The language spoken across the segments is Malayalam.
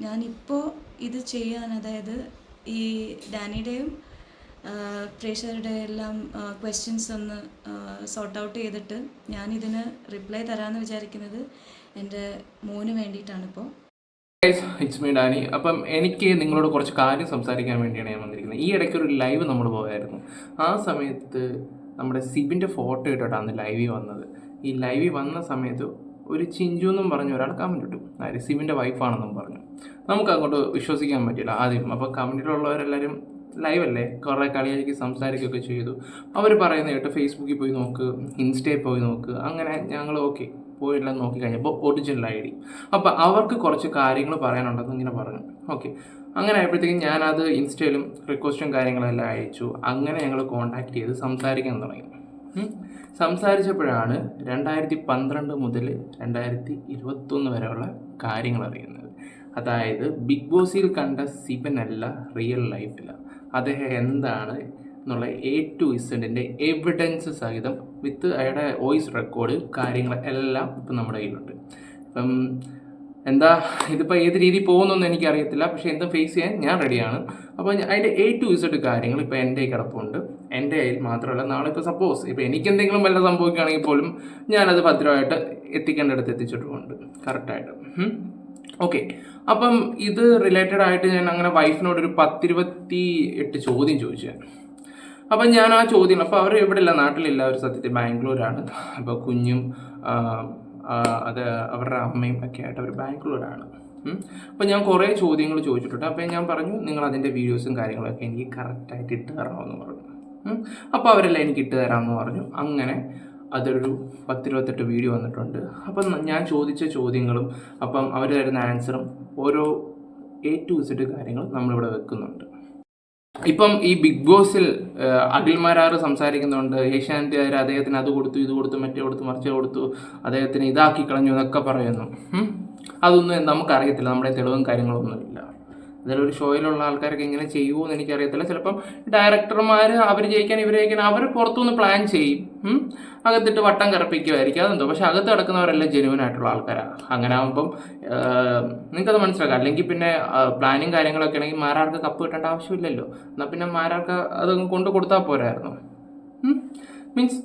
ഞാനിപ്പോൾ ഇത് ചെയ്യാൻ, അതായത് ഈ ഡാനിയുടെയും പ്രേക്ഷകരുടെ എല്ലാം ക്വസ്റ്റ്യൻസ് ഒന്ന് സോർട്ട് ഔട്ട് ചെയ്തിട്ട് ഞാനിതിന് റിപ്ലൈ തരാമെന്ന് വിചാരിക്കുന്നത് എൻ്റെ മോന് വേണ്ടിയിട്ടാണിപ്പോൾ. It's me Dani. അപ്പം എനിക്ക് നിങ്ങളോട് കുറച്ച് കാര്യം സംസാരിക്കാൻ വേണ്ടിയാണ് ഞാൻ വന്നിരിക്കുന്നത്. ഈ ഇടയ്ക്ക് ഒരു ലൈവ് നമ്മൾ പോയായിരുന്നു. ആ സമയത്ത് നമ്മുടെ സിബിൻ്റെ ഫോട്ടോ ഇട്ടിട്ടാണ് ലൈവിൽ വന്നത്. ഈ ലൈവിൽ വന്ന സമയത്ത് ഒരു ചിഞ്ചു എന്നും പറഞ്ഞ ഒരാൾ കമൻറ്റ് ഇട്ടു, അതായത് സിബിൻ്റെ വൈഫാണെന്നും പറഞ്ഞു. നമുക്ക് അങ്ങോട്ട് വിശ്വസിക്കാൻ പറ്റില്ല ആദ്യം. അപ്പോൾ കമൻറ്റിലുള്ളവരെല്ലാവരും ലൈവല്ലേ, കുറേ കളിയാക്കി സംസാരിക്കുകയൊക്കെ ചെയ്തു. അവർ പറയുന്ന കേട്ട് ഫേസ്ബുക്കിൽ പോയി നോക്ക്, ഇൻസ്റ്റയിൽ പോയി നോക്ക്. അങ്ങനെ ഞങ്ങൾ ഓക്കെ പോയെല്ലാം നോക്കി കഴിഞ്ഞപ്പോൾ ഒറിജിനൽ ഐ ഡി. അപ്പോൾ അവർക്ക് കുറച്ച് കാര്യങ്ങൾ പറയാനുണ്ടെന്ന് ഇങ്ങനെ പറഞ്ഞു. ഓക്കെ, അങ്ങനെ ആയപ്പോഴത്തേക്കും ഞാനത് ഇൻസ്റ്റയിലും റിക്വസ്റ്റും കാര്യങ്ങളെല്ലാം അയച്ചു. അങ്ങനെ ഞങ്ങൾ കോൺടാക്ട് ചെയ്ത് സംസാരിക്കാൻ തുടങ്ങി. സംസാരിച്ചപ്പോഴാണ് 2012 മുതൽ 2021 വരെയുള്ള കാര്യങ്ങൾ അറിയുന്നത്. അതായത് ബിഗ് ബോസിൽ കണ്ട സിബനല്ല റിയൽ ലൈഫിൽ അദ്ദേഹം എന്താണ് എന്നുള്ള A to Z എവിഡൻസ് സഹിതം വിത്ത് അയാളുടെ വോയിസ് റെക്കോർഡ് കാര്യങ്ങൾ എല്ലാം ഇപ്പം നമ്മുടെ കയ്യിലുണ്ട്. ഇപ്പം എന്താ ഇതിപ്പോൾ ഏത് രീതിയിൽ പോകുന്നൊന്നും എനിക്കറിയത്തില്ല, പക്ഷേ എന്തും ഫേസ് ചെയ്യാൻ ഞാൻ റെഡിയാണ്. അപ്പോൾ അതിൻ്റെ A to Z കാര്യങ്ങൾ ഇപ്പോൾ എൻ്റെ കിടപ്പുണ്ട്. എൻ്റെ കയ്യിൽ മാത്രമല്ല, നാളെ ഇപ്പോൾ സപ്പോസ് ഇപ്പോൾ എനിക്കെന്തെങ്കിലും വല്ല സംഭവിക്കുകയാണെങ്കിൽ പോലും ഞാനത് ഭദ്രമായിട്ട് എത്തിക്കേണ്ടടുത്ത് എത്തിച്ചിട്ടുമുണ്ട് കറക്റ്റായിട്ട്. ഓക്കെ, അപ്പം ഇത് റിലേറ്റഡ് ആയിട്ട് ഞാൻ അങ്ങനെ വൈഫിനോടൊരു 10-28 ചോദ്യം ചോദിച്ചു. അപ്പം ഞാൻ ആ ചോദ്യം, അപ്പോൾ അവർ ഇവിടെ ഇല്ല, നാട്ടിലില്ല, അവർ സത്യത്തിൽ ബാംഗ്ലൂരാണ്. അപ്പോൾ കുഞ്ഞും അത് അവരുടെ അമ്മയും ഒക്കെ ആയിട്ട് അവർ ബാംഗ്ലൂരാണ്. അപ്പോൾ ഞാൻ കുറേ ചോദ്യങ്ങൾ ചോദിച്ചിട്ടുണ്ട്. അപ്പോൾ ഞാൻ പറഞ്ഞു നിങ്ങൾ അതിൻ്റെ വീഡിയോസും കാര്യങ്ങളൊക്കെ എനിക്ക് കറക്റ്റായിട്ട് ഇട്ട് തരണമെന്ന് പറഞ്ഞു. അപ്പോൾ അവരെല്ലാം എനിക്ക് ഇട്ട് തരാമെന്ന് പറഞ്ഞു. അങ്ങനെ അതൊരു 10-28 വീഡിയോ വന്നിട്ടുണ്ട്. അപ്പം ഞാൻ ചോദിച്ച ചോദ്യങ്ങളും അപ്പം അവർ തരുന്ന ആൻസറും ഓരോ A to Z കാര്യങ്ങൾ നമ്മളിവിടെ വെക്കുന്നുണ്ട്. ഇപ്പം ഈ ബിഗ് ബോസിൽ അഖിൽമാരാറ് സംസാരിക്കുന്നുണ്ട്, ഏഷ്യാനെറ്റുകാർ അദ്ദേഹത്തിന് അത് കൊടുത്തു, ഇത് കൊടുത്തു, മറ്റേ കൊടുത്തു, മറിച്ച് കൊടുത്തു, അദ്ദേഹത്തിന് ഇതാക്കി കളഞ്ഞു എന്നൊക്കെ പറയുന്നു. അതൊന്നും നമുക്കറിയത്തില്ല, നമ്മുടെ തെളിവും കാര്യങ്ങളൊന്നുമില്ല. അതിലൊരു ഷോയിലുള്ള ആൾക്കാരൊക്കെ ഇങ്ങനെ ചെയ്യുമോ എന്ന് എനിക്കറിയത്തില്ല. ചിലപ്പം ഡയറക്ടർമാർ അവർ ജയിക്കാൻ ഇവർ ജയിക്കാൻ അവർ പുറത്തുനിന്ന് പ്ലാൻ ചെയ്യും, അകത്തിട്ട് വട്ടം കറപ്പിക്കുമായിരിക്കും, അതെന്തോ. പക്ഷെ അകത്ത് കിടക്കുന്നവരെല്ലാം ജെന്യുവൻ ആയിട്ടുള്ള ആൾക്കാരാണ്. അങ്ങനെ ആകുമ്പം നിങ്ങൾക്കത് മനസ്സിലാക്കാം. അല്ലെങ്കിൽ പിന്നെ പ്ലാനിങ് കാര്യങ്ങളൊക്കെ ആണെങ്കിൽ മാരാർക്ക് കപ്പ് കിട്ടേണ്ട ആവശ്യമില്ലല്ലോ. എന്നാൽ പിന്നെ മാരാർക്ക് അത് കൊണ്ട് കൊടുത്താൽ പോരായിരുന്നു. മീൻസ്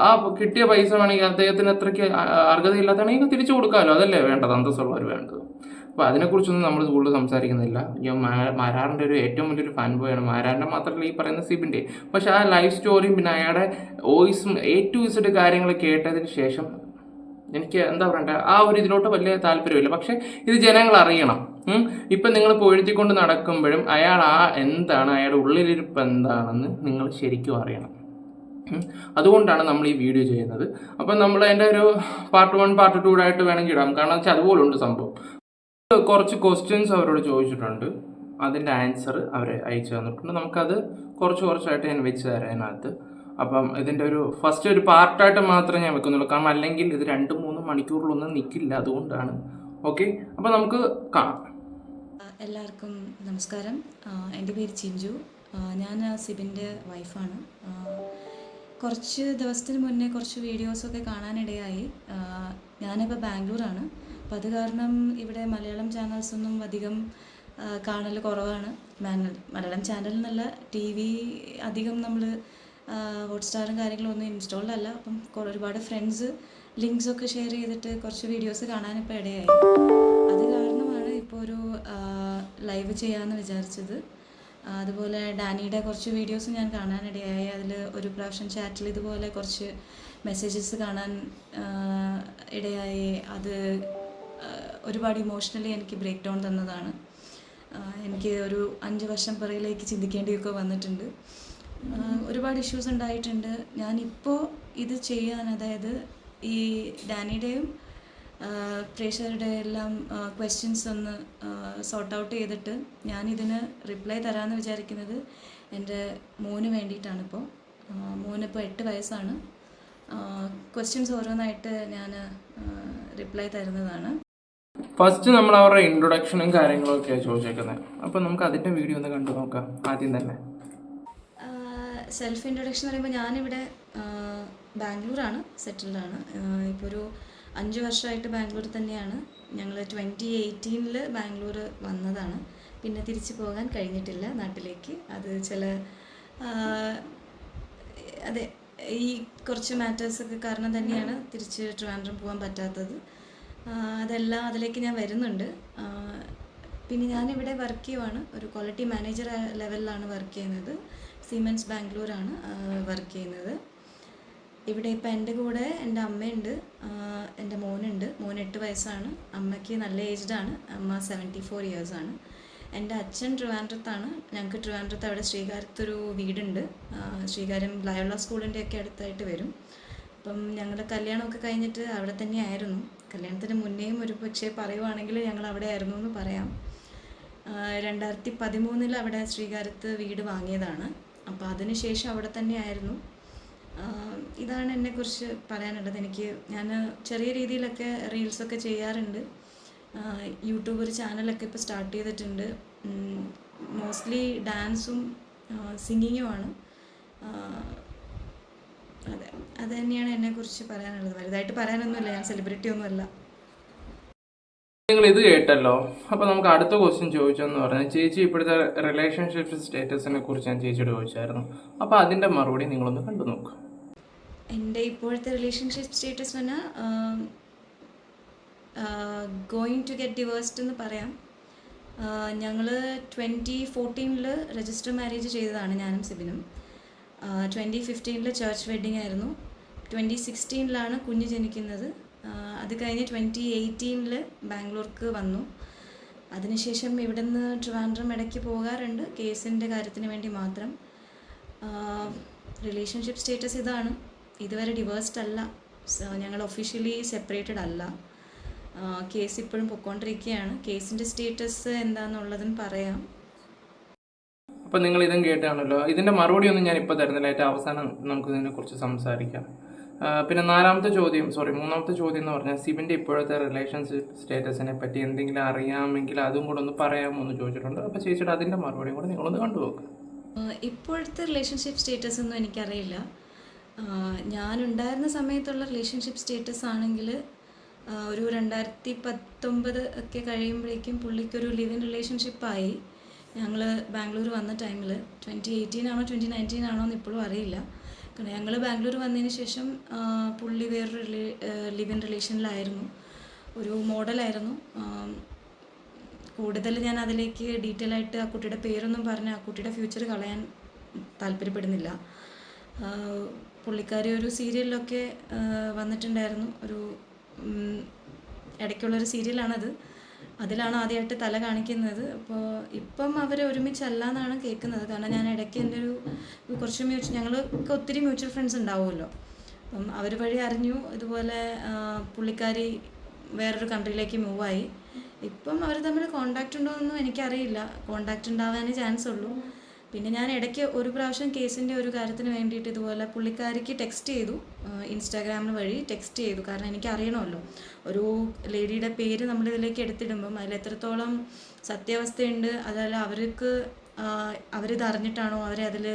ആ കിട്ടിയ പൈസ വേണമെങ്കിൽ അദ്ദേഹത്തിന് അത്രയ്ക്ക് അർഹതയില്ലാത്തതാണെങ്കിൽ തിരിച്ചു കൊടുക്കാമല്ലോ. അതല്ലേ വേണ്ടത്, അന്തസ്സുള്ളവർ വേണ്ടത്. അപ്പോൾ അതിനെക്കുറിച്ചൊന്നും നമ്മൾ കൂടുതൽ സംസാരിക്കുന്നില്ല. ഞാൻ മാരാറിൻ്റെ ഒരു ഏറ്റവും വലിയൊരു ഫാൻ ബോയാണ്. മാരാറിൻ്റെ മാത്രമല്ല ഈ പറയുന്ന സിബിൻ്റെ. പക്ഷേ ആ ലൈഫ് സ്റ്റോറിയും പിന്നെ അയാളുടെ വോയിസും A to Z കാര്യങ്ങൾ കേട്ടതിന് ശേഷം എനിക്ക് എന്താ പറയണ്ടേ, ആ ഒരു ഇതിലോട്ട് വലിയ താല്പര്യമില്ല. പക്ഷേ ഇത് ജനങ്ങൾ അറിയണം. ഇപ്പം നിങ്ങൾ പൊഴുത്തിക്കൊണ്ട് നടക്കുമ്പോഴും അയാൾ എന്താണ്, അയാളുടെ ഉള്ളിലിരിപ്പ് എന്താണെന്ന് നിങ്ങൾ ശരിക്കും അറിയണം. അതുകൊണ്ടാണ് നമ്മൾ ഈ വീഡിയോ ചെയ്യുന്നത്. അപ്പം നമ്മൾ അതിൻ്റെ ഒരു പാർട്ട് 1 പാർട്ട് 2 ആയിട്ട് വേണമെങ്കിൽ ഇടാം. കാരണം വെച്ചാൽ അതുപോലുണ്ട് സംഭവം. കുറച്ച് ക്വസ്റ്റ്യൻസ് അവരോട് ചോദിച്ചിട്ടുണ്ട്, അതിൻ്റെ ആൻസർ അവർ അയച്ചു തന്നിട്ടുണ്ട്. നമുക്കത് കുറച്ചായിട്ട് ഞാൻ വെച്ച് തരാം അതിനകത്ത്. അപ്പം ഇതിൻ്റെ ഒരു ഫസ്റ്റ് ഒരു പാർട്ടായിട്ട് മാത്രമേ ഞാൻ വെക്കുന്നുള്ളൂ, കാരണം അല്ലെങ്കിൽ ഇത് 2-3 മണിക്കൂറിലൊന്നും നിൽക്കില്ല. അതുകൊണ്ടാണ്. ഓക്കെ, അപ്പം നമുക്ക് കാണാം. എല്ലാവർക്കും നമസ്കാരം. എൻ്റെ പേര് ചിഞ്ചു. ഞാൻ സിബിൻ്റെ വൈഫാണ്. കുറച്ച് ദിവസത്തിന് മുന്നേ കുറച്ച് വീഡിയോസൊക്കെ കാണാനിടയായി. ഞാനിപ്പോൾ ബാംഗ്ലൂരാണ്. അപ്പം അത് കാരണം ഇവിടെ മലയാളം ചാനൽസൊന്നും അധികം കാണൽ കുറവാണ്. മലയാളം ചാനൽ എന്നല്ല, TV അധികം നമ്മൾ ഹോട്ട്സ്റ്റാറും കാര്യങ്ങളൊന്നും ഇൻസ്റ്റാൾഡ് അല്ല. അപ്പം ഒരുപാട് ഫ്രണ്ട്സ് ലിങ്ക്സൊക്കെ ഷെയർ ചെയ്തിട്ട് കുറച്ച് വീഡിയോസ് കാണാനിപ്പോൾ ഇടയായി. അത് കാരണമാണ് ഇപ്പോൾ ഒരു ലൈവ് ചെയ്യാമെന്ന് വിചാരിച്ചത്. അതുപോലെ ഡാനിയുടെ കുറച്ച് വീഡിയോസ് ഞാൻ കാണാനിടയായി. അതിൽ ഒരു പ്രാവശ്യം ചാറ്റിൽ ഇതുപോലെ കുറച്ച് മെസ്സേജസ് കാണാൻ ഇടയായി. അത് ഒരുപാട് ഇമോഷണലി എനിക്ക് ബ്രേക്ക് ഡൗൺ തന്നതാണ്. എനിക്ക് ഒരു 5 വർഷം പിറകിലേക്ക് ചിന്തിക്കേണ്ടിയൊക്കെ വന്നിട്ടുണ്ട്. ഒരുപാട് ഇഷ്യൂസ് ഉണ്ടായിട്ടുണ്ട്. ഞാനിപ്പോൾ ഇത് ചെയ്യാൻ, അതായത് ഈ ഡാനിയുടെയും പ്രേക്ഷകരുടെ എല്ലാം ക്വസ്റ്റ്യൻസ് ഒന്ന് സോർട്ട് ഔട്ട് ചെയ്തിട്ട് ഞാനിതിന് റിപ്ലൈ തരാമെന്ന് വിചാരിക്കുന്നത് എൻ്റെ മോന് വേണ്ടിയിട്ടാണിപ്പോൾ. മോനിപ്പോൾ 8 വയസ്സാണ്. ക്വസ്റ്റ്യൻസ് ഓരോന്നായിട്ട് ഞാൻ റിപ്ലൈ തരുന്നതാണ്. ഫസ്റ്റ് നമ്മൾ അവരുടെ ഇൻട്രൊഡക്ഷനും കാര്യങ്ങളൊക്കെയാണ് ചോദിച്ചേക്കുന്നത്. അപ്പോൾ നമുക്ക് അതിൻ്റെ വീഡിയോ ഒന്ന് കണ്ടു നോക്കാം. ആദ്യം തന്നെ സെൽഫ് ഇൻട്രൊഡക്ഷൻ എന്ന് പറയുമ്പോൾ ഞാനിവിടെ ബാംഗ്ലൂരാണ് സെറ്റിൽഡാണ്. ഇപ്പോൾ ഒരു 5 വർഷമായിട്ട് ബാംഗ്ലൂർ തന്നെയാണ്. ഞങ്ങൾ 2018 ബാംഗ്ലൂർ വന്നതാണ്. പിന്നെ തിരിച്ചു പോകാൻ കഴിഞ്ഞിട്ടില്ല നാട്ടിലേക്ക്. അത് ചില അതെ, ഈ കുറച്ച് മാറ്റേഴ്സൊക്കെ കാരണം തന്നെയാണ് തിരിച്ച് ട്രിവാൻഡ്രം പോകാൻ പറ്റാത്തത്. അതെല്ലാം അതിലേക്ക് ഞാൻ വരുന്നുണ്ട്. പിന്നെ ഞാനിവിടെ വർക്ക് ചെയ്യുവാണ്. ഒരു ക്വാളിറ്റി മാനേജർ ലെവലിലാണ് വർക്ക് ചെയ്യുന്നത്. സീമെൻസ് ബാംഗ്ലൂരാണ് വർക്ക് ചെയ്യുന്നത്. ഇവിടെ ഇപ്പം എൻ്റെ കൂടെ എൻ്റെ അമ്മയുണ്ട്, എൻ്റെ മോനുണ്ട്. മോൻ 8 വയസ്സാണ്. അമ്മയ്ക്ക് നല്ല ഏജ്ഡാണ്. അമ്മ 74 ഇയേഴ്സാണ്. എൻ്റെ അച്ഛൻ ട്രിവാൻഡ്രത്താണ്. ഞങ്ങൾക്ക് ട്രിവാൻഡ്രത്ത് അവിടെ ശ്രീകാര്യത്തൊരു വീടുണ്ട്. ശ്രീകാര്യം ലയോള സ്കൂളിൻ്റെയൊക്കെ അടുത്തായിട്ട് വരും. അപ്പം ഞങ്ങളുടെ കല്യാണമൊക്കെ കഴിഞ്ഞിട്ട് അവിടെ തന്നെയായിരുന്നു. കല്യാണത്തിന് മുന്നേയും ഒരു പക്ഷേ പറയുവാണെങ്കിൽ ഞങ്ങൾ അവിടെ ആയിരുന്നു എന്ന് പറയാം. 2013 അവിടെ ശ്രീകാര്യത്ത് വീട് വാങ്ങിയതാണ്. അപ്പോൾ അതിനുശേഷം അവിടെ തന്നെയായിരുന്നു. ഇതാണ് എന്നെക്കുറിച്ച് പറയാനുള്ളത്. ഞാൻ ചെറിയ രീതിയിലൊക്കെ റീൽസൊക്കെ ചെയ്യാറുണ്ട്. യൂട്യൂബ് ഒരു ചാനലൊക്കെ ഇപ്പോൾ സ്റ്റാർട്ട് ചെയ്തിട്ടുണ്ട്. മോസ്റ്റ്ലി ഡാൻസും സിംഗിങ്ങുമാണ്. അതെ, അത് തന്നെയാണ് എന്നെക്കുറിച്ച് പറയാനുള്ളത്. വലുതായിട്ട് പറയാനൊന്നുമില്ല, ഞാൻ സെലിബ്രിറ്റി ഒന്നുമല്ല. നിങ്ങൾ ഇത് കേട്ടല്ലോ. അപ്പോൾ നമുക്ക് അടുത്ത ക്വസ്റ്റ്യൻ ചോദിച്ചെന്ന് പറഞ്ഞാൽ, ചേച്ചി ഇപ്പോഴത്തെ റിലേഷൻഷിപ്പ് സ്റ്റേറ്റസിനെ കുറിച്ച് ഞാൻ ചേച്ചിയോട് ചോദിച്ചായിരുന്നു. അപ്പോൾ അതിൻ്റെ മറുപടി നിങ്ങളൊന്ന് കണ്ടു നോക്കുക. എൻ്റെ ഇപ്പോഴത്തെ റിലേഷൻഷിപ്പ് സ്റ്റേറ്റസ് പറഞ്ഞാൽ ഗോയിങ് ടു ഗെറ്റ് ഡിവേഴ്സ്ഡ് എന്ന് പറയാം. ഞങ്ങൾ 2014 രജിസ്റ്റർ മാരേജ് ചെയ്തതാണ്, ഞാനും സിബിനും. 2015 ചർച്ച് വെഡ്ഡിങ് ആയിരുന്നു. 2016 കുഞ്ഞ് ജനിക്കുന്നത്. അത് കഴിഞ്ഞ് 2018 ബാംഗ്ലൂർക്ക് വന്നു. അതിനുശേഷം ഇവിടെ നിന്ന് ട്രിവാൻഡ്രം ഇടയ്ക്ക് പോകാറുണ്ട്, കേസിൻ്റെ കാര്യത്തിന് വേണ്ടി മാത്രം. റിലേഷൻഷിപ്പ് സ്റ്റേറ്റസ് ഇതാണ്. ഇതുവരെ ഡിവേഴ്സ്ഡ് അല്ല. ഞങ്ങൾ ഒഫീഷ്യലി സെപ്പറേറ്റഡ് അല്ല. കേസ് ഇപ്പോഴും പൊയ്ക്കൊണ്ടിരിക്കുകയാണ്. കേസിൻ്റെ സ്റ്റേറ്റസ് എന്താണെന്നുള്ളതും പറയാം. അപ്പോൾ നിങ്ങൾ ഇതും കേട്ടാണല്ലോ. ഇതിൻ്റെ മറുപടി ഒന്നും ഞാൻ ഇപ്പോൾ തരുന്നില്ല. ഏറ്റവും അവസാനം നമുക്ക് ഇതിനെക്കുറിച്ച് സംസാരിക്കാം. പിന്നെ മൂന്നാമത്തെ ചോദ്യം എന്ന് പറഞ്ഞാൽ, സിബിൻ്റെ ഇപ്പോഴത്തെ റിലേഷൻഷിപ്പ് സ്റ്റേറ്റസിനെ പറ്റി എന്തെങ്കിലും അറിയാമെങ്കിൽ അതും കൂടെ ഒന്ന് പറയാമോ എന്ന് ചോദിച്ചിട്ടുണ്ട്. അപ്പോൾ ചേച്ചിയുടെ അതിൻ്റെ മറുപടിയും കൂടെ നിങ്ങളൊന്ന് കണ്ടുപോക്കുക. ഇപ്പോഴത്തെ റിലേഷൻഷിപ്പ് സ്റ്റേറ്റസ് ഒന്നും എനിക്കറിയില്ല. ഞാനുണ്ടായിരുന്ന സമയത്തുള്ള റിലേഷൻഷിപ്പ് സ്റ്റേറ്റസ് ആണെങ്കിൽ ഒരു 2019 ഒക്കെ കഴിയുമ്പോഴേക്കും പുള്ളിക്കൊരു ലിവ് ഇൻ റിലേഷൻഷിപ്പായി. ഞങ്ങൾ ബാംഗ്ലൂർ വന്ന ടൈമിൽ 2018 ആണോ 2019 ആണോ എന്ന് ഇപ്പോഴും അറിയില്ല. കാരണം ഞങ്ങൾ ബാംഗ്ലൂർ വന്നതിന് ശേഷം പുള്ളി വേറൊരു ലിവ് ഇൻ റിലേഷനിലായിരുന്നു. ഒരു മോഡലായിരുന്നു. കൂടുതൽ ഞാൻ അതിലേക്ക് ഡീറ്റെയിൽ ആയിട്ട് ആ കുട്ടിയുടെ പേരൊന്നും പറഞ്ഞ് ആ കുട്ടിയുടെ ഫ്യൂച്ചർ കളയാൻ താല്പര്യപ്പെടുന്നില്ല. പുള്ളിക്കാരി ഒരു സീരിയലിലൊക്കെ വന്നിട്ടുണ്ടായിരുന്നു. ഒരു ഇടയ്ക്കുള്ളൊരു സീരിയലാണത്. അതിലാണ് ആദ്യമായിട്ട് തല കാണിക്കുന്നത്. അപ്പോൾ ഇപ്പം അവർ ഒരുമിച്ചല്ല എന്നാണ് കേൾക്കുന്നത്. കാരണം ഞാൻ ഇടയ്ക്ക് എൻ്റെ കുറച്ച് ഞങ്ങൾക്ക് ഒത്തിരി മ്യൂച്വൽ ഫ്രണ്ട്സ് ഉണ്ടാവുമല്ലോ. അപ്പം അവർ വഴി അറിഞ്ഞു ഇതുപോലെ പുള്ളിക്കാരി വേറൊരു കൺട്രിയിലേക്ക് മൂവായി. ഇപ്പം അവർ തമ്മിൽ കോണ്ടാക്റ്റ് ഉണ്ടോ എന്നൊന്നും എനിക്കറിയില്ല. കോണ്ടാക്റ്റ് ഉണ്ടാവാനേ ചാൻസ് ഉള്ളൂ. പിന്നെ ഞാൻ ഇടയ്ക്ക് ഒരു പ്രാവശ്യം കേസിൻ്റെ ഒരു കാര്യത്തിന് വേണ്ടിയിട്ട് ഇതുപോലെ പുള്ളിക്കാരിക്ക് ടെക്സ്റ്റ് ചെയ്തു, ഇൻസ്റ്റാഗ്രാമിൽ വഴി ടെക്സ്റ്റ് ചെയ്തു. കാരണം എനിക്ക് അറിയണമല്ലോ, ഒരു ലേഡിയുടെ പേര് നമ്മളിതിലേക്ക് എടുത്തിടുമ്പം അതിൽ എത്രത്തോളം സത്യാവസ്ഥയുണ്ട്, അതല്ല അവരിത് അറിഞ്ഞിട്ടാണോ അവരെ അതിൽ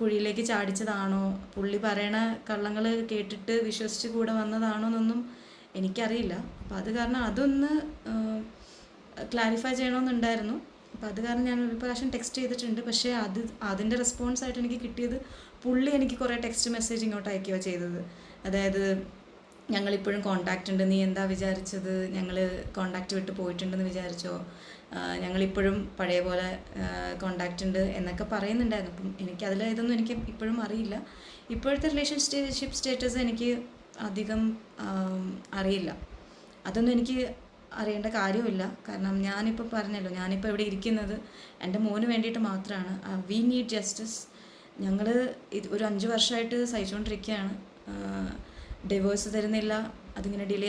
കുഴിയിലേക്ക് ചാടിച്ചതാണോ, പുള്ളി പറയണ കള്ളങ്ങൾ കേട്ടിട്ട് വിശ്വസിച്ച് കൂടെ വന്നതാണോ എന്നൊന്നും എനിക്കറിയില്ല. അപ്പോൾ അത് കാരണം അതൊന്ന് ക്ലാരിഫൈ ചെയ്യണമെന്നുണ്ടായിരുന്നു. അപ്പോൾ അത് കാരണം ഞാൻ ഒരു പ്രാവശ്യം ടെക്സ്റ്റ് ചെയ്തിട്ടുണ്ട്. പക്ഷേ അതിൻ്റെ റെസ്പോൺസായിട്ട് എനിക്ക് കിട്ടിയത് പുള്ളി എനിക്ക് കുറേ ടെക്സ്റ്റ് മെസ്സേജ് ഇങ്ങോട്ട് അയക്കുകയോ ചെയ്തത്. അതായത് ഞങ്ങളിപ്പോഴും കോണ്ടാക്റ്റ് ഉണ്ട്, നീ എന്താ വിചാരിച്ചത്, ഞങ്ങൾ കോണ്ടാക്റ്റ് വിട്ട് പോയിട്ടുണ്ടെന്ന് വിചാരിച്ചോ, ഞങ്ങളിപ്പോഴും പഴയ പോലെ കോണ്ടാക്റ്റ് ഉണ്ട് എന്നൊക്കെ പറയുന്നുണ്ടായിരുന്നു. അപ്പം എനിക്കതിൽ ഇതൊന്നും എനിക്ക് ഇപ്പോഴും അറിയില്ല. ഇപ്പോഴത്തെ റിലേഷൻഷിപ്പ് സ്റ്റേറ്റസ് എനിക്ക് അധികം അറിയില്ല. അതൊന്നും എനിക്ക് അറിയേണ്ട കാര്യമില്ല. കാരണം ഞാനിപ്പോൾ പറഞ്ഞല്ലോ, ഞാനിപ്പോൾ ഇവിടെ ഇരിക്കുന്നത് എൻ്റെ മോന് വേണ്ടിയിട്ട് മാത്രമാണ്. We need justice. ഞങ്ങൾ ഒരു 5 വർഷമായിട്ട് സഹിച്ചുകൊണ്ടിരിക്കുകയാണ്. ഡിവോഴ്സ് തരുന്നില്ല, അതിങ്ങനെ ഡിലേ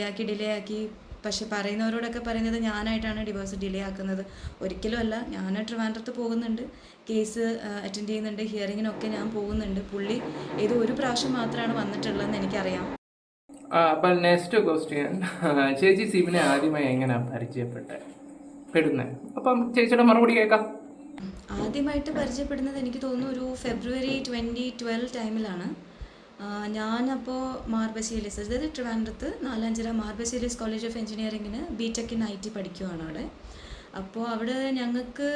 ആക്കി. പക്ഷെ പറയുന്നവരോടൊക്കെ പറയുന്നത് ഞാനായിട്ടാണ് ഡിവോഴ്സ് ഡിലേ ആക്കുന്നത്. ഒരിക്കലും അല്ല. ഞാൻ ട്രിവാൻഡ്രത്ത് പോകുന്നുണ്ട്, കേസ് അറ്റൻഡ് ചെയ്യുന്നുണ്ട്, ഹിയറിങ്ങിനൊക്കെ ഞാൻ പോകുന്നുണ്ട്. പുള്ളി ഇത് ഒരു പ്രാവശ്യം മാത്രമാണ് വന്നിട്ടുള്ളതെന്ന് എനിക്കറിയാം. അപ്പം നെക്സ്റ്റ് ക്വസ്റ്റ്യൻ, ചേച്ചി സിബിനെ ആദ്യമായി എങ്ങനെയാണ് പരിചയപ്പെടുന്നത്? അപ്പം ചേച്ചിയുടെ മറുപടി കേൾക്കാം. ആദ്യമായിട്ട് പരിചയപ്പെടുന്നത് എനിക്ക് തോന്നുന്നു ഒരു ഫെബ്രുവരി 2012 ടൈമിലാണ്. ഞാനപ്പോൾ മാർ ബസേലിയസ്, അതായത് ട്രിവാൻഡ്രത്ത് നാലാഞ്ചിറ മാർ ബസേലിയസ് കോളേജ് ഓഫ് എഞ്ചിനീയറിങ്ങിന് ബിടെക് ഇൻ IT പഠിക്കുവാണ് അവിടെ. അപ്പോൾ അവിടെ ഞങ്ങൾക്ക്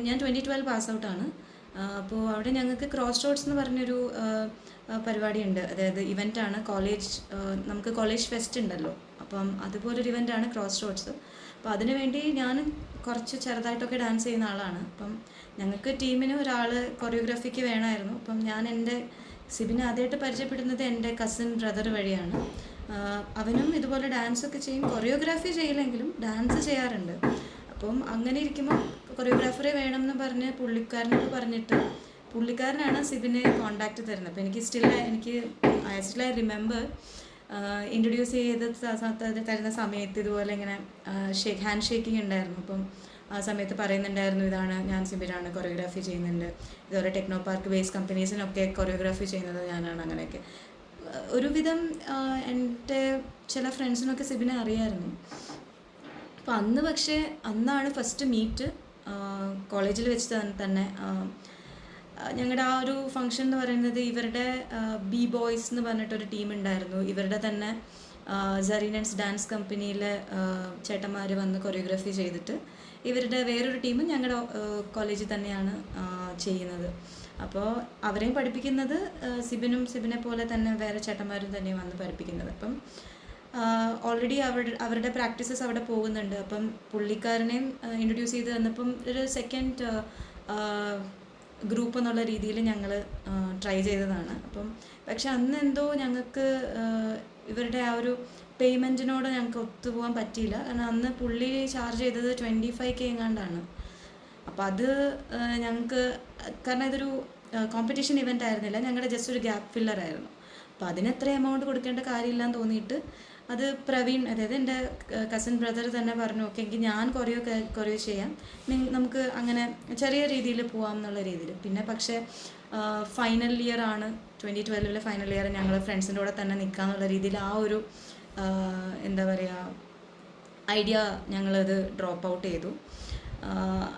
ഞാൻ 2012 പാസ് ഔട്ടാണ്. അപ്പോൾ അവിടെ ഞങ്ങൾക്ക് ക്രോസ് റോഡ്സ് എന്ന് പറഞ്ഞൊരു പരിപാടിയുണ്ട്. അതായത് ഇവൻ്റാണ് കോളേജ്, നമുക്ക് കോളേജ് ഫെസ്റ്റ് ഉണ്ടല്ലോ, അപ്പം അതുപോലൊരു ഇവൻ്റാണ് ക്രോസ് റോഡ്സ്. അപ്പോൾ അതിനു വേണ്ടി ഞാനും കുറച്ച് ചെറുതായിട്ടൊക്കെ ഡാൻസ് ചെയ്യുന്ന ആളാണ്. അപ്പം ഞങ്ങൾക്ക് ടീമിന് ഒരാൾ കൊറിയോഗ്രാഫിക്ക് വേണമായിരുന്നു. അപ്പം ഞാൻ എൻ്റെ സിബിനെ ആദ്യമായിട്ട് പരിചയപ്പെടുന്നത് എൻ്റെ കസിൻ ബ്രദർ വഴിയാണ്. അവനും ഇതുപോലെ ഡാൻസൊക്കെ ചെയ്യും, കൊറിയോഗ്രാഫി ചെയ്യില്ലെങ്കിലും ഡാൻസ് ചെയ്യാറുണ്ട്. അപ്പം അങ്ങനെ ഇരിക്കുമ്പോൾ കൊറിയോഗ്രാഫറെ വേണമെന്ന് പറഞ്ഞ് പുള്ളിക്കാരനോട് പറഞ്ഞിട്ട് പുള്ളിക്കാരനാണ് സിബിനെ കോണ്ടാക്ട് തരുന്നത്. അപ്പോൾ എനിക്ക് ഐ റിമെമ്പർ ഇൻട്രൊഡ്യൂസ് ചെയ്ത് തരുന്ന സമയത്ത് ഇതുപോലെ ഇങ്ങനെ ഹാൻഡ് ഷേക്കിംഗ് ഉണ്ടായിരുന്നു. അപ്പം ആ സമയത്ത് പറയുന്നുണ്ടായിരുന്നു, ഇതാണ് ഞാൻ സിബിനാണ്, കൊറിയോഗ്രാഫി ചെയ്യുന്നുണ്ട്, ഇതുപോലെ ടെക്നോ പാർക്ക് ബേസ് കമ്പനീസിനൊക്കെ കൊറിയോഗ്രാഫി ചെയ്യുന്നത് ഞാനാണ്. അങ്ങനെയൊക്കെ ഒരുവിധം എൻ്റെ ചില ഫ്രണ്ട്സിനൊക്കെ സിബിനെ അറിയാമായിരുന്നു. അപ്പോൾ അന്നാണ് ഫസ്റ്റ് മീറ്റ് കോളേജിൽ വെച്ച് തന്നെ. ഞങ്ങളുടെ ആ ഒരു ഫംഗ്ഷൻ എന്ന് പറയുന്നത് ഇവരുടെ ബി ബോയ്സ് എന്ന് പറഞ്ഞിട്ടൊരു ടീം ഉണ്ടായിരുന്നു. ഇവരുടെ തന്നെ സറീനൻസ് ഡാൻസ് കമ്പനിയിലെ ചേട്ടന്മാർ വന്ന് കൊറിയോഗ്രാഫി ചെയ്തിട്ട് ഇവരുടെ വേറൊരു ടീം ഞങ്ങളുടെ കോളേജിൽ തന്നെയാണ് ചെയ്യുന്നത്. അപ്പോൾ അവരെയും പഠിപ്പിക്കുന്നത് സിബിനെ പോലെ തന്നെ വേറെ ചേട്ടന്മാരും തന്നെയാണ് വന്ന് പഠിപ്പിക്കുന്നത്. അപ്പം ഓൾറെഡി അവരുടെ പ്രാക്ടീസസ് അവിടെ പോകുന്നുണ്ട്. അപ്പം പുള്ളിക്കാരനെയും ഇൻട്രൊഡ്യൂസ് ചെയ്ത് തന്നപ്പം ഒരു സെക്കൻഡ് ഗ്രൂപ്പ് എന്നുള്ള രീതിയിൽ ഞങ്ങൾ ട്രൈ ചെയ്തതാണ്. അപ്പം പക്ഷെ അന്ന് എന്തോ ഞങ്ങൾക്ക് ഇവരുടെ ആ ഒരു പേയ്മെൻറ്റിനോട് ഞങ്ങൾക്ക് ഒത്തുപോകാൻ പറ്റിയില്ല. കാരണം അന്ന് പുള്ളി ചാർജ് ചെയ്തത് 25K എങ്ങാണ്ടാണ്. അപ്പം അത് ഞങ്ങൾക്ക്, കാരണം ഇതൊരു കോമ്പറ്റീഷൻ ഇവൻ്റ് ആയിരുന്നില്ല, ഞങ്ങളുടെ ജസ്റ്റ് ഒരു ഗ്യാപ്പ് ഫില്ലറായിരുന്നു. അപ്പോൾ അതിന് എത്ര എമൗണ്ട് കൊടുക്കേണ്ട കാര്യമില്ലാന്ന് തോന്നിയിട്ട് അത് പ്രവീൺ, അതായത് എൻ്റെ കസിൻ ബ്രദർ തന്നെ പറഞ്ഞു, ഓക്കെ എങ്കിൽ ഞാൻ കൊറിയോ ചെയ്യാം, നമുക്ക് അങ്ങനെ ചെറിയ രീതിയിൽ പോവാം എന്നുള്ള രീതിയിൽ. പിന്നെ പക്ഷേ ഫൈനൽ ഇയർ ആണ്, 2012 ഫൈനൽ ഇയർ, ഞങ്ങൾ ഫ്രണ്ട്സിൻ്റെ കൂടെ തന്നെ നിൽക്കാന്നുള്ള രീതിയിൽ ആ ഒരു എന്താ പറയുക ഐഡിയ ഞങ്ങളത് ഡ്രോപ്പ് ഔട്ട് ചെയ്തു.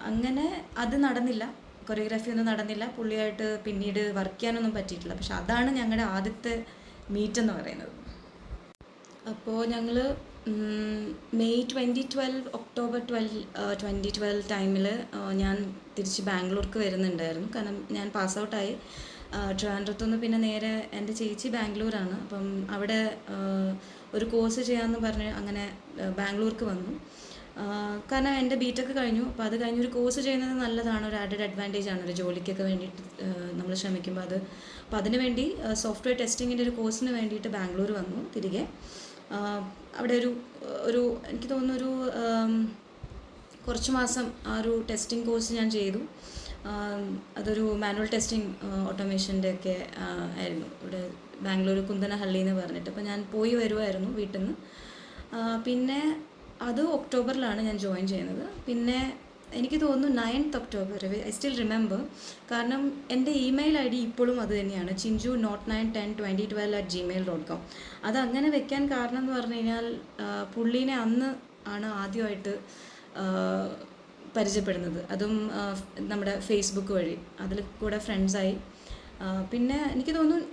അങ്ങനെ അത് നടന്നില്ല, കൊറിയോഗ്രാഫി ഒന്നും നടന്നില്ല. പുള്ളിയായിട്ട് പിന്നീട് വർക്ക് ചെയ്യാനൊന്നും പറ്റിയിട്ടില്ല. പക്ഷെ അതാണ് ഞങ്ങളുടെ ആദ്യത്തെ മീറ്റ് എന്ന് പറയുന്നത്. അപ്പോൾ ഞങ്ങൾ മെയ് 2012 ഒക്ടോബർ 2012 ടൈമിൽ ഞാൻ തിരിച്ച് ബാംഗ്ലൂർക്ക് വരുന്നുണ്ടായിരുന്നു. കാരണം ഞാൻ പാസ് ഔട്ടായി ട്രിവാൻഡ്രത്തുനിന്ന്. പിന്നെ നേരെ എൻ്റെ ചേച്ചി ബാംഗ്ലൂരാണ്. അപ്പം അവിടെ ഒരു കോഴ്സ് ചെയ്യാമെന്ന് പറഞ്ഞ് അങ്ങനെ ബാംഗ്ലൂർക്ക് വന്നു. കാരണം എൻ്റെ ബിടെക് കഴിഞ്ഞു. അപ്പോൾ അത് കഴിഞ്ഞൊരു കോഴ്സ് ചെയ്യുന്നത് നല്ലതാണ്, ഒരു ആഡഡ് അഡ്വാൻറ്റേജ് ആണ് ഒരു ജോലിക്കൊക്കെ വേണ്ടിയിട്ട് നമ്മൾ ശ്രമിക്കുമ്പോൾ. അപ്പോൾ അതിന് വേണ്ടി സോഫ്റ്റ്വെയർ ടെസ്റ്റിങ്ങിൻ്റെ ഒരു കോഴ്സിന് വേണ്ടിയിട്ട് ബാംഗ്ലൂർ വന്നു തിരികെ. അവിടെ ഒരു എനിക്ക് തോന്നുന്നു കുറച്ച് മാസം ആ ഒരു ടെസ്റ്റിംഗ് കോഴ്സ് ഞാൻ ചെയ്തു. അതൊരു മാനുവൽ ടെസ്റ്റിംഗ് ഓട്ടോമേഷൻ്റെ ഒക്കെ ആയിരുന്നു ഇവിടെ ബാംഗ്ലൂർ കുന്തനഹള്ളി എന്ന് പറഞ്ഞിട്ട്. അപ്പോൾ ഞാൻ പോയി വരുമായിരുന്നു വീട്ടിൽ നിന്ന്. പിന്നെ അത് ഒക്ടോബറിലാണ് ഞാൻ ജോയിൻ ചെയ്യുന്നത്. പിന്നെ എനിക്ക് തോന്നുന്നു 9th October, I still remember. കാരണം എൻ്റെ ഇമെയിൽ ID ഇപ്പോഴും അത് തന്നെയാണ്, chinju09102012@gmail.com. അതങ്ങനെ വെക്കാൻ കാരണം എന്ന് പറഞ്ഞു കഴിഞ്ഞാൽ പുള്ളീനെ അന്ന് ആണ് ആദ്യമായിട്ട് പരിചയപ്പെടുന്നത്. അതും നമ്മുടെ ഫേസ്ബുക്ക് വഴി, അതിൽ കൂടെ ഫ്രണ്ട്സായി. പിന്നെ എനിക്ക് തോന്നുന്നു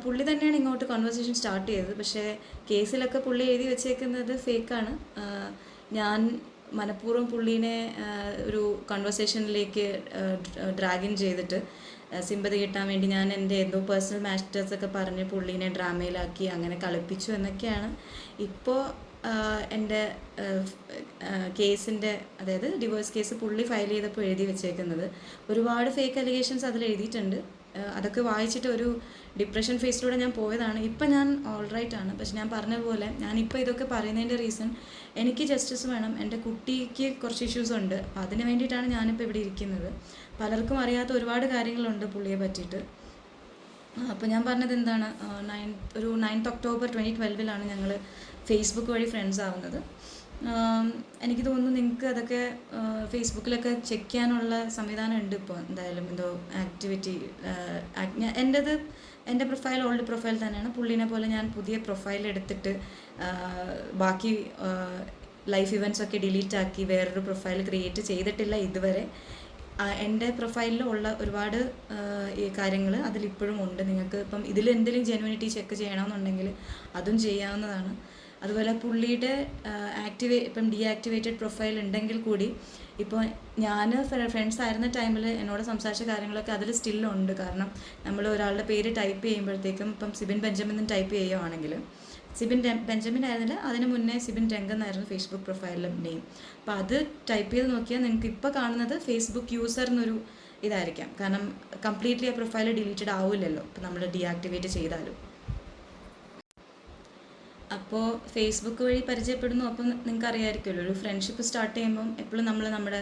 പുള്ളി തന്നെയാണ് ഇങ്ങോട്ട് കോൺവെർസേഷൻ സ്റ്റാർട്ട് ചെയ്തത്. പക്ഷേ കേസിലൊക്കെ പുള്ളി എഴുതി വെച്ചേക്കുന്നത് ഫേക്കാണ്. ഞാൻ മനഃപൂർവ്വം പുള്ളീനെ ഒരു കോൺവെർസേഷനിലേക്ക് ഡ്രാഗിൻ ചെയ്തിട്ട് സിമ്പതി കിട്ടാൻ വേണ്ടി ഞാൻ എൻ്റെ എന്തോ പേഴ്സണൽ മാറ്റേഴ്സൊക്കെ പറഞ്ഞ് പുള്ളീനെ ഡ്രാമയിലാക്കി അങ്ങനെ കളിപ്പിച്ചു എന്നൊക്കെയാണ് ഇപ്പോൾ എൻ്റെ കേസിൻ്റെ, അതായത് ഡിവോഴ്സ് കേസ് പുള്ളി ഫയൽ ചെയ്തപ്പോൾ എഴുതി വെച്ചേക്കുന്നത്. ഒരുപാട് ഫേക്ക് അലിഗേഷൻസ് അതിൽ എഴുതിയിട്ടുണ്ട്. അതൊക്കെ വായിച്ചിട്ട് ഒരു ഡിപ്രഷൻ ഫേസിലൂടെ ഞാൻ പോയതാണ്. ഇപ്പം ഞാൻ ഓൾറൈറ്റ് ആണ്. പക്ഷെ ഞാൻ പറഞ്ഞ പോലെ ഞാനിപ്പോൾ ഇതൊക്കെ പറയുന്നതിൻ്റെ റീസൺ എനിക്ക് ജസ്റ്റിസ് വേണം, എൻ്റെ കുട്ടിക്ക് കുറച്ച് ഇഷ്യൂസ് ഉണ്ട്. അപ്പോൾ അതിന് വേണ്ടിയിട്ടാണ് ഞാനിപ്പോൾ ഇവിടെ ഇരിക്കുന്നത്. പലർക്കും അറിയാത്ത ഒരുപാട് കാര്യങ്ങളുണ്ട് പുള്ളിയെ പറ്റിയിട്ട്. അപ്പോൾ ഞാൻ പറഞ്ഞത് എന്താണ്, 9th ഒക്ടോബർ 2012 ഞങ്ങൾ ഫേസ്ബുക്ക് വഴി ഫ്രണ്ട്സ് ആവുന്നത്. എനിക്ക് തോന്നുന്നു നിങ്ങൾക്ക് അതൊക്കെ ഫേസ്ബുക്കിലൊക്കെ ചെക്ക് ചെയ്യാനുള്ള സംവിധാനം ഉണ്ട് ഇപ്പോൾ. എന്തായാലും എന്തോ ആക്ടിവിറ്റി, എൻ്റെ പ്രൊഫൈൽ ഓൾഡ് പ്രൊഫൈൽ തന്നെയാണ്. പുള്ളീനെ പോലെ ഞാൻ പുതിയ പ്രൊഫൈൽ എടുത്തിട്ട് ബാക്കി ലൈഫ് ഇവൻറ്റ്സൊക്കെ ഡിലീറ്റ് ആക്കി വേറൊരു പ്രൊഫൈൽ ക്രിയേറ്റ് ചെയ്തിട്ടില്ല ഇതുവരെ. എൻ്റെ പ്രൊഫൈലിൽ ഉള്ള ഒരുപാട് ഈ കാര്യങ്ങൾ അതിലിപ്പോഴും ഉണ്ട്. നിങ്ങൾക്ക് ഇപ്പം ഇതിൽ എന്തെങ്കിലും ജെനുവിനിറ്റി ചെക്ക് ചെയ്യണമെന്നുണ്ടെങ്കിൽ അതും ചെയ്യാവുന്നതാണ്. അതുപോലെ പുള്ളിയുടെ ഇപ്പം ഡീആക്ടിവേറ്റഡ് പ്രൊഫൈൽ ഉണ്ടെങ്കിൽ കൂടി ഇപ്പോൾ ഞാൻ ഫ്രണ്ട്സ് ആയിരുന്ന ടൈമിൽ എന്നോട് സംസാരിച്ച കാര്യങ്ങളൊക്കെ അതിൽ സ്റ്റില്ലുണ്ട്. കാരണം നമ്മൾ ഒരാളുടെ പേര് ടൈപ്പ് ചെയ്യുമ്പോഴത്തേക്കും ഇപ്പം സിബിൻ ബെഞ്ചമിൻ എന്ന് ടൈപ്പ് ചെയ്യുവാണെങ്കിൽ ബെഞ്ചമിൻ ആയിരുന്നില്ല, അതിന് മുന്നേ സിബിൻ രംഗൻ എന്നായിരുന്നു ഫേസ്ബുക്ക് പ്രൊഫൈലിലും നെയിം. അപ്പോൾ അത് ടൈപ്പ് ചെയ്ത് നോക്കിയാൽ നിങ്ങൾക്ക് ഇപ്പോൾ കാണുന്നത് ഫേസ്ബുക്ക് യൂസർ എന്നൊരു ഇതായിരിക്കാം. കാരണം കംപ്ലീറ്റ്ലി ആ പ്രൊഫൈൽ ഡിലീറ്റഡ് ആവില്ലല്ലോ ഇപ്പോൾ നമ്മൾ ഡീആക്ടിവേറ്റ് ചെയ്താലും. അപ്പോൾ ഫേസ്ബുക്ക് വഴി പരിചയപ്പെടുന്നു. അപ്പം നിങ്ങൾക്ക് അറിയാമായിരിക്കുമല്ലോ, ഒരു ഫ്രണ്ട്ഷിപ്പ് സ്റ്റാർട്ട് ചെയ്യുമ്പം എപ്പോഴും നമ്മൾ നമ്മുടെ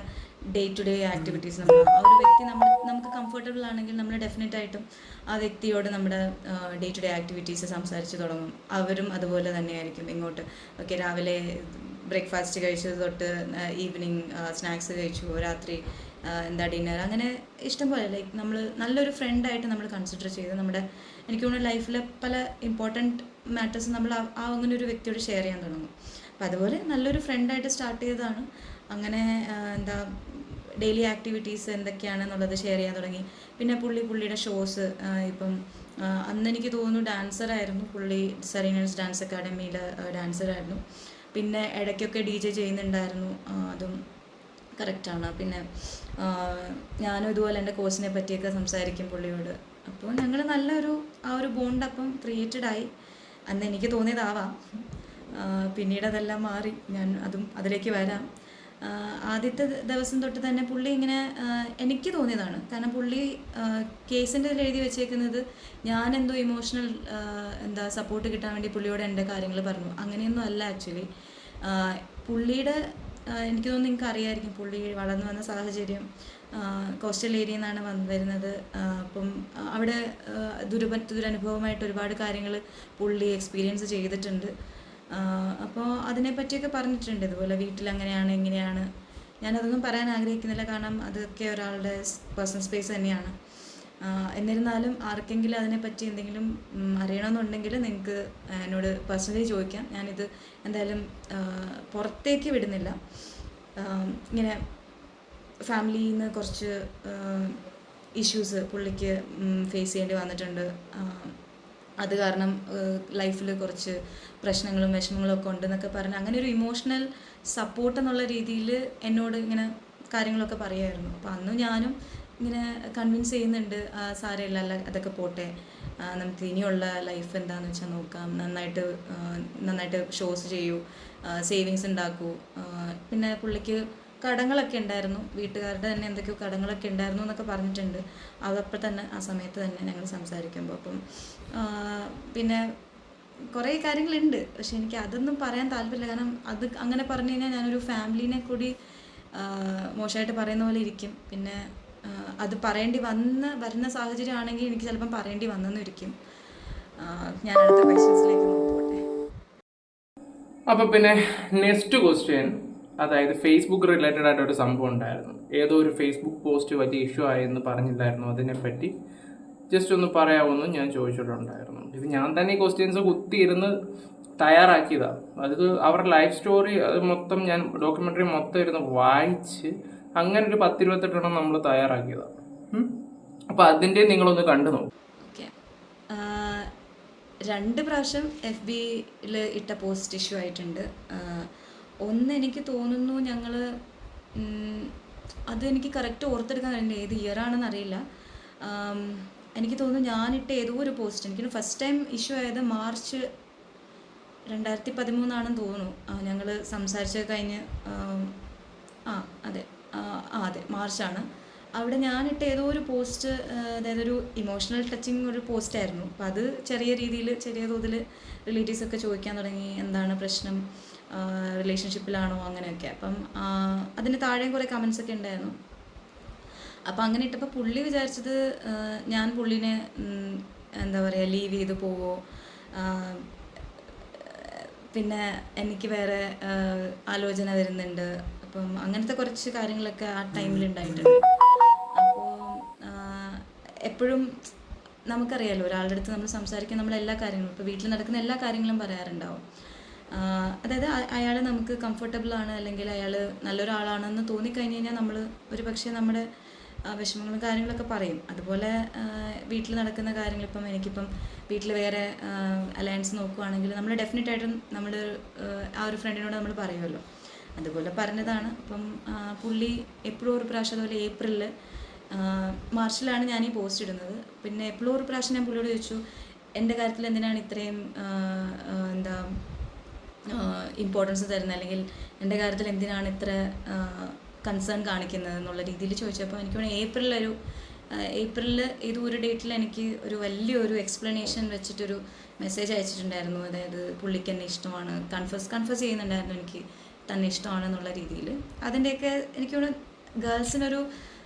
ഡേ ടു ഡേ ആക്ടിവിറ്റീസ് ആ ഒരു വ്യക്തി നമുക്ക് കംഫർട്ടബിൾ ആണെങ്കിൽ നമ്മൾ ഡെഫിനറ്റായിട്ടും ആ വ്യക്തിയോട് നമ്മുടെ ഡേ ടു ഡേ ആക്ടിവിറ്റീസ് സംസാരിച്ച് തുടങ്ങും. അവരും അതുപോലെ തന്നെയായിരിക്കും ഇങ്ങോട്ട്. ഓക്കെ, രാവിലെ ബ്രേക്ക്ഫാസ്റ്റ് കഴിച്ചത് തൊട്ട് ഈവനിങ് സ്നാക്സ് കഴിച്ചു, രാത്രി എന്താ ഡിന്നർ, അങ്ങനെ ഇഷ്ടംപോലെ ലൈക്ക് നമ്മൾ നല്ലൊരു ഫ്രണ്ടായിട്ട് നമ്മൾ കൺസിഡർ ചെയ്ത് നമ്മുടെ എനിക്ക് തോന്നുന്നു ലൈഫിലെ പല ഇമ്പോർട്ടൻറ്റ് മാറ്റേഴ്സ് നമ്മൾ അങ്ങനെ ഒരു വ്യക്തിയോട് ഷെയർ ചെയ്യാൻ തുടങ്ങും. അപ്പം അതുപോലെ നല്ലൊരു ഫ്രണ്ടായിട്ട് സ്റ്റാർട്ട് ചെയ്തതാണ്. അങ്ങനെ എന്താ ഡെയിലി ആക്ടിവിറ്റീസ് എന്തൊക്കെയാണെന്നുള്ളത് ഷെയർ ചെയ്യാൻ തുടങ്ങി. പിന്നെ പുള്ളിയുടെ ഷോസ് ഇപ്പം അന്ന് എനിക്ക് തോന്നുന്നു ഡാൻസറായിരുന്നു പുള്ളി, സെറീനസ് ഡാൻസ് അക്കാഡമിയിലെ ഡാൻസറായിരുന്നു. പിന്നെ ഇടയ്ക്കൊക്കെ DJ ചെയ്യുന്നുണ്ടായിരുന്നു, അതും കറക്റ്റാണ്. പിന്നെ ഞാനും ഇതുപോലെ എൻ്റെ കോഴ്സിനെ പറ്റിയൊക്കെ സംസാരിക്കും പുള്ളിയോട്. അപ്പോൾ ഞങ്ങൾ നല്ലൊരു ആ ഒരു ബോണ്ട് അപ്പം ക്രിയേറ്റഡായി. അന്ന് എനിക്ക് തോന്നിയതാവാം, പിന്നീട് അതെല്ലാം മാറി. ഞാൻ അതിലേക്ക് വരാം. ആദ്യത്തെ ദിവസം തൊട്ട് തന്നെ പുള്ളി ഇങ്ങനെ എനിക്ക് തോന്നിയതാണ്. കാരണം പുള്ളി കേസിൻ്റെ ഇതിൽ എഴുതി വെച്ചേക്കുന്നത് ഞാൻ എന്തോ ഇമോഷണൽ സപ്പോർട്ട് കിട്ടാൻ വേണ്ടി പുള്ളിയോട് എൻ്റെ കാര്യങ്ങൾ പറഞ്ഞു. അങ്ങനെയൊന്നും അല്ല ആക്ച്വലി. പുള്ളിയുടെ എനിക്ക് തോന്നുന്നു നിങ്ങൾക്ക് അറിയാമായിരിക്കും, പുള്ളി വളർന്നു വന്ന സാഹചര്യം കോസ്റ്റൽ ഏരിയയിൽ നിന്നാണ് വരുന്നത്. അപ്പം അവിടെ ദുരനുഭവമായിട്ട് ഒരുപാട് കാര്യങ്ങൾ പുള്ളി എക്സ്പീരിയൻസ് ചെയ്തിട്ടുണ്ട്. അപ്പോൾ അതിനെപ്പറ്റിയൊക്കെ പറഞ്ഞിട്ടുണ്ട്. ഇതുപോലെ വീട്ടിലങ്ങനെയാണ് ഇങ്ങനെയാണ്. ഞാനതൊന്നും പറയാൻ ആഗ്രഹിക്കുന്നില്ല, കാരണം അതൊക്കെ ഒരാളുടെ പേഴ്സണൽ സ്പേസ് തന്നെയാണ്. എന്നിരുന്നാലും ആർക്കെങ്കിലും അതിനെപ്പറ്റി എന്തെങ്കിലും അറിയണമെന്നുണ്ടെങ്കിൽ നിങ്ങൾക്ക് എന്നോട് പേഴ്സണലി ചോദിക്കാം. ഞാനിത് എന്തായാലും പുറത്തേക്ക് വിടുന്നില്ല. ഇങ്ങനെ ഫാമിലിയിൽ നിന്ന് കുറച്ച് ഇഷ്യൂസ് പുള്ളിക്ക് ഫേസ് ചെയ്യേണ്ടി വന്നിട്ടുണ്ട്. അത് കാരണം ലൈഫിൽ കുറച്ച് പ്രശ്നങ്ങളും വിഷമങ്ങളും ഒക്കെ ഉണ്ടെന്നൊക്കെ പറഞ്ഞ് അങ്ങനെ ഒരു ഇമോഷണൽ സപ്പോർട്ട് എന്നുള്ള രീതിയിൽ എന്നോട് ഇങ്ങനെ കാര്യങ്ങളൊക്കെ പറയുമായിരുന്നു. അപ്പോൾ അന്ന് ഞാനും ഇങ്ങനെ കൺവിൻസ് ചെയ്യുന്നുണ്ട്, സാരമില്ല, അല്ല അതൊക്കെ പോട്ടെ, നമുക്ക് ഇനിയുള്ള ലൈഫ് എന്താണെന്ന് വെച്ചാൽ നോക്കാം, നന്നായിട്ട് ഷോസ് ചെയ്യൂ, സേവിങ്സ് ഉണ്ടാക്കൂ. പിന്നെ പുള്ളിക്ക് കടങ്ങളൊക്കെ ഉണ്ടായിരുന്നു, വീട്ടുകാരുടെ തന്നെ എന്തൊക്കെയോ കടങ്ങളൊക്കെ ഉണ്ടായിരുന്നു എന്നൊക്കെ പറഞ്ഞിട്ടുണ്ട്. അതപ്പോൾ തന്നെ ആ സമയത്ത് തന്നെ ഞങ്ങൾ സംസാരിക്കുമ്പോൾ. അപ്പം പിന്നെ കുറേ കാര്യങ്ങളുണ്ട്, പക്ഷെ എനിക്ക് അതൊന്നും പറയാൻ താല്പര്യമില്ല. കാരണം അത് അങ്ങനെ പറഞ്ഞു കഴിഞ്ഞാൽ ഞാനൊരു ഫാമിലീനെ കൂടി മോശമായിട്ട് പറയുന്ന പോലെ ഇരിക്കും. പിന്നെ അത് വരുന്ന സാഹചര്യം ആണെങ്കിൽ എനിക്ക് ചിലപ്പം പറയേണ്ടി വന്നെന്നും ഇരിക്കും. ഞാൻ അടുത്ത ക്വസ്റ്റ്യൻസിലേക്ക് നോക്കട്ടെ. അപ്പോൾ പിന്നെ നെക്സ്റ്റ് ക്വസ്റ്റ്യൻ, അതായത് ഫേസ്ബുക്ക് റിലേറ്റഡ് ആയിട്ടൊരു സംഭവം ഉണ്ടായിരുന്നു. ഏതോ ഒരു ഫേസ്ബുക്ക് പോസ്റ്റ് വലിയ ഇഷ്യൂ ആയെന്ന് പറഞ്ഞില്ലായിരുന്നു, അതിനെപ്പറ്റി ജസ്റ്റ് ഒന്ന് പറയാമെന്ന് ഞാൻ ചോദിച്ചിട്ടുണ്ടായിരുന്നു. ഇത് ഞാൻ തന്നെ ഈ ക്വസ്റ്റ്യൻസ് കുത്തിയിരുന്ന് തയ്യാറാക്കിയതാണ്. അത് അവരുടെ ലൈഫ് സ്റ്റോറി അത് മൊത്തം ഞാൻ ഡോക്യുമെൻ്ററി മൊത്തം ഇരുന്ന് വായിച്ച് അങ്ങനെ ഒരു 10-28 നമ്മൾ തയ്യാറാക്കിയതാണ്. അപ്പോൾ അതിൻ്റെ നിങ്ങളൊന്ന് കണ്ടു നോക്കും. ഓക്കെ, 2 പ്രാവശ്യം FBയിൽ ഇട്ട പോസ്റ്റ് ഇഷ്യൂ ആയിട്ടുണ്ട്. ഒന്ന് എനിക്ക് തോന്നുന്നു ഞങ്ങൾ അതെനിക്ക് കറക്റ്റ് ഓർത്തെടുക്കാൻ കഴിയില്ല, ഏത് ഇയറാണെന്ന് അറിയില്ല. എനിക്ക് തോന്നുന്നു ഞാനിട്ട ഏതോ ഒരു പോസ്റ്റ്, എനിക്ക് ഫസ്റ്റ് ടൈം ഇഷ്യൂ ആയത് മാർച്ച് 2013 ആണെന്ന് തോന്നുന്നു. ഞങ്ങൾ സംസാരിച്ച് കഴിഞ്ഞ് അതെ മാർച്ചാണ്. അവിടെ ഞാനിട്ട ഏതോ ഒരു പോസ്റ്റ്, അതായത് ഒരു ഇമോഷണൽ ടച്ചിങ് ഒരു പോസ്റ്റായിരുന്നു. അപ്പം അത് ചെറിയ തോതിൽ റിലേറ്റീവ്സൊക്കെ ചോദിക്കാൻ തുടങ്ങി, എന്താണ് പ്രശ്നം, റിലേഷൻഷിപ്പിലാണോ, അങ്ങനെയൊക്കെ. അപ്പം അതിന് താഴെയും കുറേ കമൻസൊക്കെ ഉണ്ടായിരുന്നു. അപ്പം അങ്ങനെ ഇട്ടപ്പോൾ പുള്ളി വിചാരിച്ചത് ഞാൻ പുള്ളിനെ എന്താ പറയുക ലീവ് ചെയ്ത് പോവോ, പിന്നെ എനിക്ക് വേറെ ആലോചന വരുന്നുണ്ട്. അപ്പം അങ്ങനത്തെ കുറച്ച് കാര്യങ്ങളൊക്കെ ആ ടൈമിൽ ഉണ്ടായിട്ടുണ്ട്. അപ്പോൾ എപ്പോഴും നമുക്കറിയാമല്ലോ, ഒരാളുടെ അടുത്ത് നമ്മൾ സംസാരിക്കാൻ നമ്മളെല്ലാ കാര്യങ്ങളും, ഇപ്പോൾ വീട്ടിൽ നടക്കുന്ന എല്ലാ കാര്യങ്ങളും പറയാറുണ്ടാവും. അതായത് അയാൾ നമുക്ക് കംഫർട്ടബിളാണ് അല്ലെങ്കിൽ അയാൾ നല്ലൊരാളാണെന്ന് തോന്നിക്കഴിഞ്ഞ് കഴിഞ്ഞാൽ നമ്മൾ ഒരു പക്ഷേ നമ്മുടെ വിഷമങ്ങളും കാര്യങ്ങളൊക്കെ പറയും. അതുപോലെ വീട്ടിൽ നടക്കുന്ന കാര്യങ്ങൾ, ഇപ്പം എനിക്കിപ്പം വീട്ടിൽ വേറെ അലയൻസ് നോക്കുകയാണെങ്കിൽ നമ്മൾ ഡെഫിനറ്റായിട്ടും നമ്മൾ ആ ഒരു ഫ്രണ്ടിനോട് നമ്മൾ പറയുമല്ലോ. അതുപോലെ പറഞ്ഞതാണ്. അപ്പം പുള്ളി എപ്പോഴും ഒരു പ്രാവശ്യം അതുപോലെ ഏപ്രിലിൽ മാർച്ചിലാണ് ഞാൻ ഈ പോസ്റ്റ് ഇടുന്നത്. പിന്നെ എപ്പോഴും ഒരു പ്രാവശ്യം ഞാൻ പുള്ളിയോട് ചോദിച്ചു, എൻ്റെ കാര്യത്തിൽ എന്തിനാണ് ഇത്രയും എന്താ ഇമ്പോർട്ടൻസ് തരുന്നത്, അല്ലെങ്കിൽ എൻ്റെ കാര്യത്തിൽ എന്തിനാണ് ഇത്ര കൺസേൺ കാണിക്കുന്നത് എന്നുള്ള രീതിയിൽ ചോദിച്ചപ്പോൾ എനിക്ക് തോന്നുന്നു ഏപ്രിലിൽ ഏതോ ഒരു ഡേറ്റിൽ എനിക്ക് ഒരു വലിയൊരു എക്സ്പ്ലനേഷൻ വെച്ചിട്ടൊരു മെസ്സേജ് അയച്ചിട്ടുണ്ടായിരുന്നു. അതായത് പുള്ളിക്ക് എന്നെ ഇഷ്ടമാണ്, കൺഫേസ് ചെയ്യുന്നുണ്ടായിരുന്നു എനിക്ക് തന്നെ ഇഷ്ടമാണെന്നുള്ള രീതിയിൽ. അതിൻ്റെയൊക്കെ എനിക്ക് തോന്നുന്നു ഗേൾസിനൊരു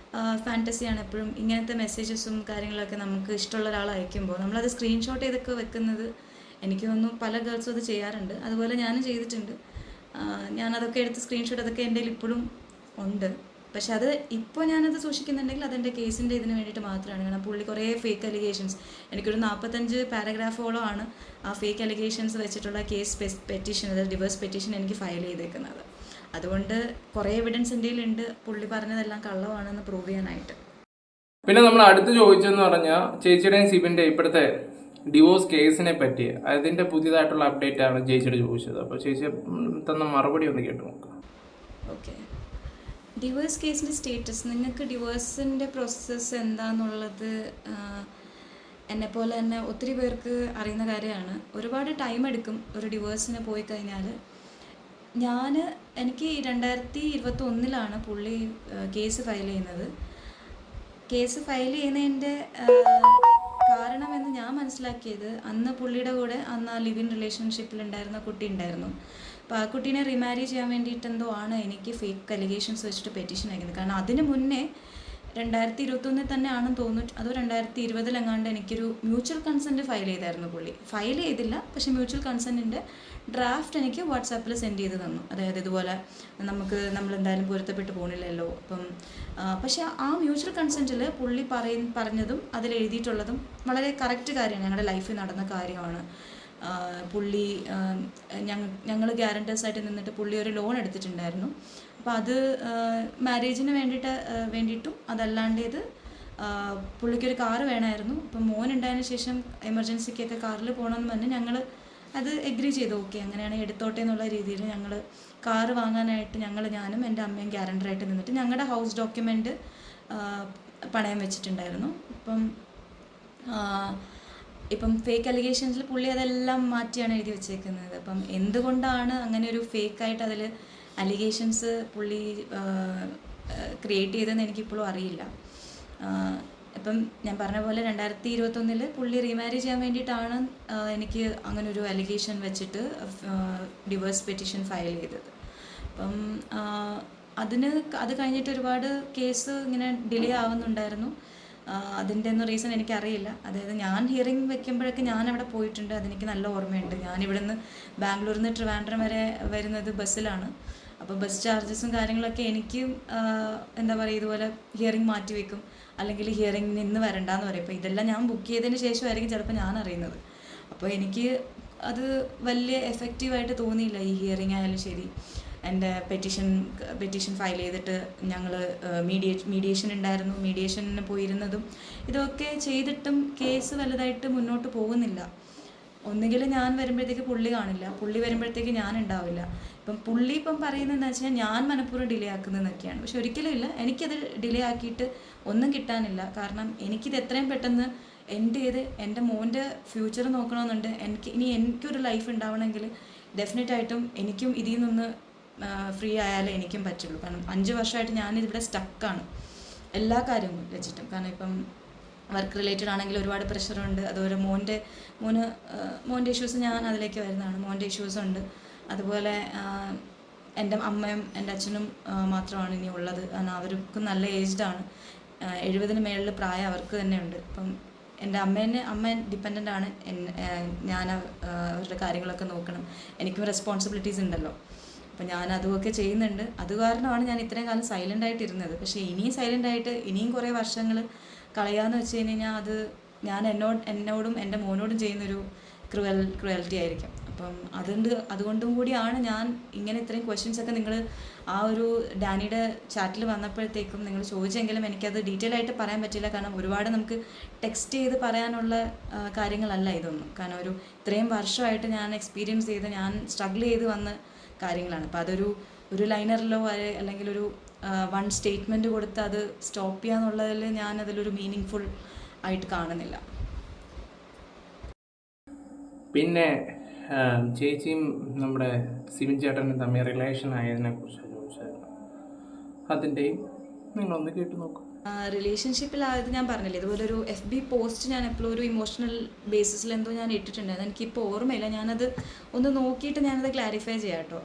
ഫാൻറ്റസിയാണ് എപ്പോഴും ഇങ്ങനത്തെ മെസ്സേജസും കാര്യങ്ങളൊക്കെ നമുക്ക് ഇഷ്ടമുള്ള ഒരാൾ അയക്കുമ്പോൾ നമ്മളത് സ്ക്രീൻഷോട്ട് ചെയ്തൊക്കെ വെക്കുന്നത്. എനിക്ക് തോന്നുന്നു പല ഗേൾസും അത് ചെയ്യാറുണ്ട്. അതുപോലെ ഞാനും ചെയ്തിട്ടുണ്ട്. ഞാനതൊക്കെ എടുത്ത് സ്ക്രീൻഷോട്ട് അതൊക്കെ എൻ്റെ കയ്യിൽ ഇപ്പോഴും ഉണ്ട്. പക്ഷെ അത് ഇപ്പോൾ ഞാനത് സൂക്ഷിക്കുന്നുണ്ടെങ്കിൽ അതെൻ്റെ കേസിൻ്റെ ഇതിന് വേണ്ടിയിട്ട് മാത്രമാണ്. കാരണം പുള്ളി കുറേ ഫേക്ക് അലിഗേഷൻസ്, എനിക്കൊരു 45 പാരഗ്രാഫോളം ആണ് ആ ഫേക്ക് അലിഗേഷൻസ് വെച്ചിട്ടുള്ള കേസ് പെറ്റീഷൻ, അതായത് ഡിവോഴ്സ് പെറ്റീഷൻ എനിക്ക് ഫയൽ ചെയ്തേക്കുന്നത്. അതുകൊണ്ട് കുറേ എവിഡൻസ് എൻ്റെ കയ്യിലുണ്ട് പുള്ളി പറഞ്ഞതെല്ലാം കള്ളമാണെന്ന് പ്രൂവ് ചെയ്യാനായിട്ട്. പിന്നെ നമ്മൾ അടുത്ത് ചോദിച്ചെന്ന് പറഞ്ഞാൽ ചേച്ചിയുടെയും സിബിൻ്റെ ഇപ്പോഴത്തെ ഡിവോഴ്സ് കേസിനെ പറ്റി അതിൻ്റെ പുതിയതായിട്ടുള്ള അപ്ഡേറ്റ് ആണ് ചേച്ചിയുടെ ചോദിച്ചത്. അപ്പോൾ ചേച്ചി തന്ന മറുപടി ഒന്ന് കേട്ട് നോക്കാം. ഓക്കെ, ഡിവോഴ്സ് കേസിൻ്റെ സ്റ്റേറ്റസ്, നിങ്ങൾക്ക് ഡിവോഴ്സിൻ്റെ പ്രോസസ്സ് എന്താണെന്നുള്ളത് എന്നെപ്പോലെ തന്നെ ഒത്തിരി പേർക്ക് അറിയുന്ന കാര്യമാണ്. ഒരുപാട് ടൈം എടുക്കും ഒരു ഡിവോഴ്സിന് പോയി കഴിഞ്ഞാൽ. എനിക്ക് 2021 പുള്ളി കേസ് ഫയൽ ചെയ്യുന്നത്. കേസ് ഫയൽ ചെയ്യുന്നതിൻ്റെ കാരണമെന്ന് ഞാൻ മനസ്സിലാക്കിയത്, അന്ന് പുള്ളിയുടെ കൂടെ അന്ന് ആ ലിവ് ഇൻ റിലേഷൻഷിപ്പിലുണ്ടായിരുന്ന കുട്ടി ഉണ്ടായിരുന്നു. അപ്പോൾ ആ കുട്ടീനെ റിമാരി ചെയ്യാൻ വേണ്ടിയിട്ട് എന്തോ ആണ് എനിക്ക് ഫേക്ക് അലിഗേഷൻസ് വെച്ചിട്ട് പെറ്റീഷൻ അയക്കുന്നത്. കാരണം അതിന് മുന്നേ 2021 തന്നെ ആണെന്ന് തോന്നുന്നു, അതോ 2020 എനിക്കൊരു മ്യൂച്വൽ കൺസെൻറ്റ് ഫയൽ ചെയ്തായിരുന്നു പുള്ളി. ഫയൽ ചെയ്തില്ല, പക്ഷേ മ്യൂച്വൽ കൺസെൻറ്റിൻ്റെ ഡ്രാഫ്റ്റ് എനിക്ക് വാട്സാപ്പിൽ സെൻഡ് ചെയ്ത് തന്നു. അതായത് ഇതുപോലെ നമ്മളെന്തായാലും പൊരുത്തപ്പെട്ട് പോകണില്ലല്ലോ. പക്ഷേ ആ മ്യൂച്വൽ കൺസെൻറ്റിൽ പുള്ളി പറഞ്ഞതും അതിലെഴുതിയിട്ടുള്ളതും വളരെ കറക്റ്റ് കാര്യമാണ്, ഞങ്ങളുടെ ലൈഫിൽ നടന്ന കാര്യമാണ്. പുള്ളി ഞങ്ങൾ ഗ്യാരണ്ടേഴ്സായിട്ട് നിന്നിട്ട് പുള്ളി ഒരു ലോൺ എടുത്തിട്ടുണ്ടായിരുന്നു. അപ്പോൾ അത് മാരേജിന് വേണ്ടിയിട്ടും അതല്ലാണ്ടേത് പുള്ളിക്കൊരു കാറ് വേണമായിരുന്നു. അപ്പം മോൻ ഉണ്ടായതിന് ശേഷം എമർജൻസിക്കൊക്കെ കാറിൽ പോകണമെന്ന് പറഞ്ഞ് ഞങ്ങൾ അത് എഗ്രി ചെയ്തു. ഓക്കെ, അങ്ങനെയാണെങ്കിൽ എടുത്തോട്ടെ എന്നുള്ള രീതിയിൽ ഞങ്ങൾ കാറ് വാങ്ങാനായിട്ട് ഞാനും എൻ്റെ അമ്മയും ഗ്യാരണ്ടറായിട്ട് നിന്നിട്ട് ഞങ്ങളുടെ ഹൗസ് ഡോക്യുമെൻ്റ് പണയം വെച്ചിട്ടുണ്ടായിരുന്നു. ഇപ്പം ഫേക്ക് അലിഗേഷൻസിൽ പുള്ളി അതെല്ലാം മാറ്റിയാണ് എഴുതി വെച്ചേക്കുന്നത്. അപ്പം എന്തുകൊണ്ടാണ് അങ്ങനെ ഒരു ഫേക്കായിട്ട് അതിൽ അലിഗേഷൻസ് പുള്ളി ക്രിയേറ്റ് ചെയ്തതെന്ന് എനിക്കിപ്പോഴും അറിയില്ല. ഇപ്പം ഞാൻ പറഞ്ഞ പോലെ 2021 പുള്ളി റീമാരി ചെയ്യാൻ വേണ്ടിയിട്ടാണ് എനിക്ക് അങ്ങനൊരു അലിഗേഷൻ വെച്ചിട്ട് ഡിവോഴ്സ് പെറ്റീഷൻ ഫയൽ ചെയ്തത്. അപ്പം അത് കഴിഞ്ഞിട്ട് ഒരുപാട് കേസ് ഇങ്ങനെ ഡിലേ ആവുന്നുണ്ടായിരുന്നു. അതിൻ്റെ ഒന്നും റീസൺ എനിക്കറിയില്ല. അതായത് ഞാൻ ഹിയറിംഗ് വെക്കുമ്പോഴൊക്കെ ഞാൻ അവിടെ പോയിട്ടുണ്ട്, അതെനിക്ക് നല്ല ഓർമ്മയുണ്ട്. ഞാനിവിടുന്ന് ബാംഗ്ലൂരിൽ നിന്ന് ട്രിവാൻഡ്രം വരെ വരുന്നത് ബസ്സിലാണ്. അപ്പോൾ ബസ് ചാർജസും കാര്യങ്ങളൊക്കെ എനിക്കും എന്താ പറയുക, ഇതുപോലെ ഹിയറിംഗ് മാറ്റി വെക്കും, അല്ലെങ്കിൽ ഹിയറിംഗ് നിന്ന് വരണ്ടെന്ന് പറയും. അപ്പോൾ ഇതെല്ലാം ഞാൻ ബുക്ക് ചെയ്തതിന് ശേഷമായിരിക്കും ചിലപ്പോൾ ഞാൻ അറിയുന്നത്. അപ്പോൾ എനിക്ക് അത് വലിയ എഫക്റ്റീവായിട്ട് തോന്നിയില്ല. ഈ ഹിയറിംഗ് ആയാലും ശരി, എൻ്റെ പെറ്റീഷൻ ഫയൽ ചെയ്തിട്ട് ഞങ്ങൾ മീഡിയേഷൻ ഉണ്ടായിരുന്നു, മീഡിയേഷന് പോയിരുന്നതും ഇതൊക്കെ ചെയ്തിട്ടും കേസ് വലുതായിട്ട് മുന്നോട്ട് പോകുന്നില്ല. ഒന്നുകിൽ ഞാൻ വരുമ്പോഴത്തേക്ക് പുള്ളി കാണില്ല, പുള്ളി വരുമ്പോഴത്തേക്ക് ഞാൻ ഉണ്ടാവില്ല. പുള്ളി പറയുന്നതെന്ന് വെച്ചാൽ ഞാൻ മനഃപൂർവ്വം ഡിലേ ആക്കുന്നതെന്നൊക്കെയാണ്. പക്ഷെ ഒരിക്കലും ഇല്ല, എനിക്കത് ഡിലേ ആക്കിയിട്ട് ഒന്നും കിട്ടാനില്ല. കാരണം എനിക്കിത് എത്രയും പെട്ടെന്ന് എൻ്റെ മോൻ്റെ ഫ്യൂച്ചർ നോക്കണമെന്നുണ്ട്. എനിക്കൊരു ലൈഫ് ഉണ്ടാവണമെങ്കിൽ ഡെഫിനറ്റായിട്ടും എനിക്കും ഇതിൽ നിന്ന് ഫ്രീ ആയാലേ എനിക്കും പറ്റുള്ളൂ. കാരണം 5 വർഷമായിട്ട് ഞാനിവിടെ സ്റ്റക്കാണ് എല്ലാ കാര്യങ്ങളും വെച്ചിട്ടും. കാരണം വർക്ക് റിലേറ്റഡ് ആണെങ്കിൽ ഒരുപാട് പ്രഷറുണ്ട്. അതുപോലെ മോൻ്റെ ഇഷ്യൂസ് ഞാൻ അതിലേക്ക് വരുന്നതാണ്. മോൻ്റെ ഇഷ്യൂസ് ഉണ്ട്. അതുപോലെ എൻ്റെ അമ്മയും എൻ്റെ അച്ഛനും മാത്രമാണ് ഇനി ഉള്ളത്. കാരണം അവർക്കും നല്ല ഏജ്ഡാണ്, 70 മേളിൽ പ്രായം അവർക്ക് തന്നെ ഉണ്ട്. എൻ്റെ അമ്മ ഡിപ്പെൻഡൻ്റ് ആണ്. ഞാൻ അവരുടെ കാര്യങ്ങളൊക്കെ നോക്കണം, എനിക്കും റെസ്പോൺസിബിലിറ്റീസ് ഉണ്ടല്ലോ. അപ്പം ഞാൻ അതുമൊക്കെ ചെയ്യുന്നുണ്ട്. അത് കാരണമാണ് ഞാൻ ഇത്രയും കാലം സൈലൻ്റായിട്ടിരുന്നത്. പക്ഷേ ഇനിയും സൈലൻ്റായിട്ട് ഇനിയും കുറേ വർഷങ്ങൾ കളയാമെന്ന് വെച്ച് കഴിഞ്ഞാൽ അത് ഞാൻ എന്നോടും എൻ്റെ മോനോടും ചെയ്യുന്നൊരു ക്രുവൽറ്റി ആയിരിക്കും. അപ്പം അതുകൊണ്ടും കൂടിയാണ് ഞാൻ ഇങ്ങനെ ഇത്രയും ക്വസ്റ്റ്യൻസൊക്കെ നിങ്ങൾ ആ ഒരു ഡാനിയുടെ ചാറ്റിൽ വന്നപ്പോഴത്തേക്കും നിങ്ങൾ ചോദിച്ചെങ്കിലും എനിക്കത് ഡീറ്റെയിൽ ആയിട്ട് പറയാൻ പറ്റില്ല. കാരണം ഒരുപാട് നമുക്ക് ടെക്സ്റ്റ് ചെയ്ത് പറയാനുള്ള കാര്യങ്ങളല്ല ഇതൊന്നും. കാരണം ഇത്രയും വർഷമായിട്ട് ഞാൻ എക്സ്പീരിയൻസ് ചെയ്ത് ഞാൻ സ്ട്രഗിൾ ചെയ്ത് വന്ന കാര്യങ്ങളാണ്. അപ്പോൾ ഒരു ലൈനറിലോ അല്ലെങ്കിൽ ഒരു വൺ സ്റ്റേറ്റ്മെൻറ്റ് കൊടുത്ത് അത് സ്റ്റോപ്പ് ചെയ്യാന്നുള്ളതിൽ ഞാൻ അതിലൊരു മീനിങ് ഫുൾ ആയിട്ട് കാണുന്നില്ല. പിന്നെ ചേച്ചിയും നമ്മുടെ സിബിൻ ചേട്ടനും തമ്മിൽ റിലേഷൻ ആയതിനെ കുറിച്ച് ചോദിച്ചായിരുന്നു. അതിൻ്റെയും നിങ്ങളൊന്ന് കേട്ട് നോക്കും. റിലേഷൻഷിപ്പിലായത് ഞാൻ പറഞ്ഞില്ലേ, ഇതുപോലെ ഒരു FB പോസ്റ്റ് ഞാൻ എപ്പോഴും ഒരു ഇമോഷണൽ ബേസിസിൽ എന്തോ ഞാൻ ഇട്ടിട്ടുണ്ടായിരുന്നു. എനിക്കിപ്പോൾ ഓർമ്മയില്ല, ഞാനത് ഒന്ന് നോക്കിയിട്ട് ഞാനത് ക്ലാരിഫൈ ചെയ്യാം കേട്ടോ.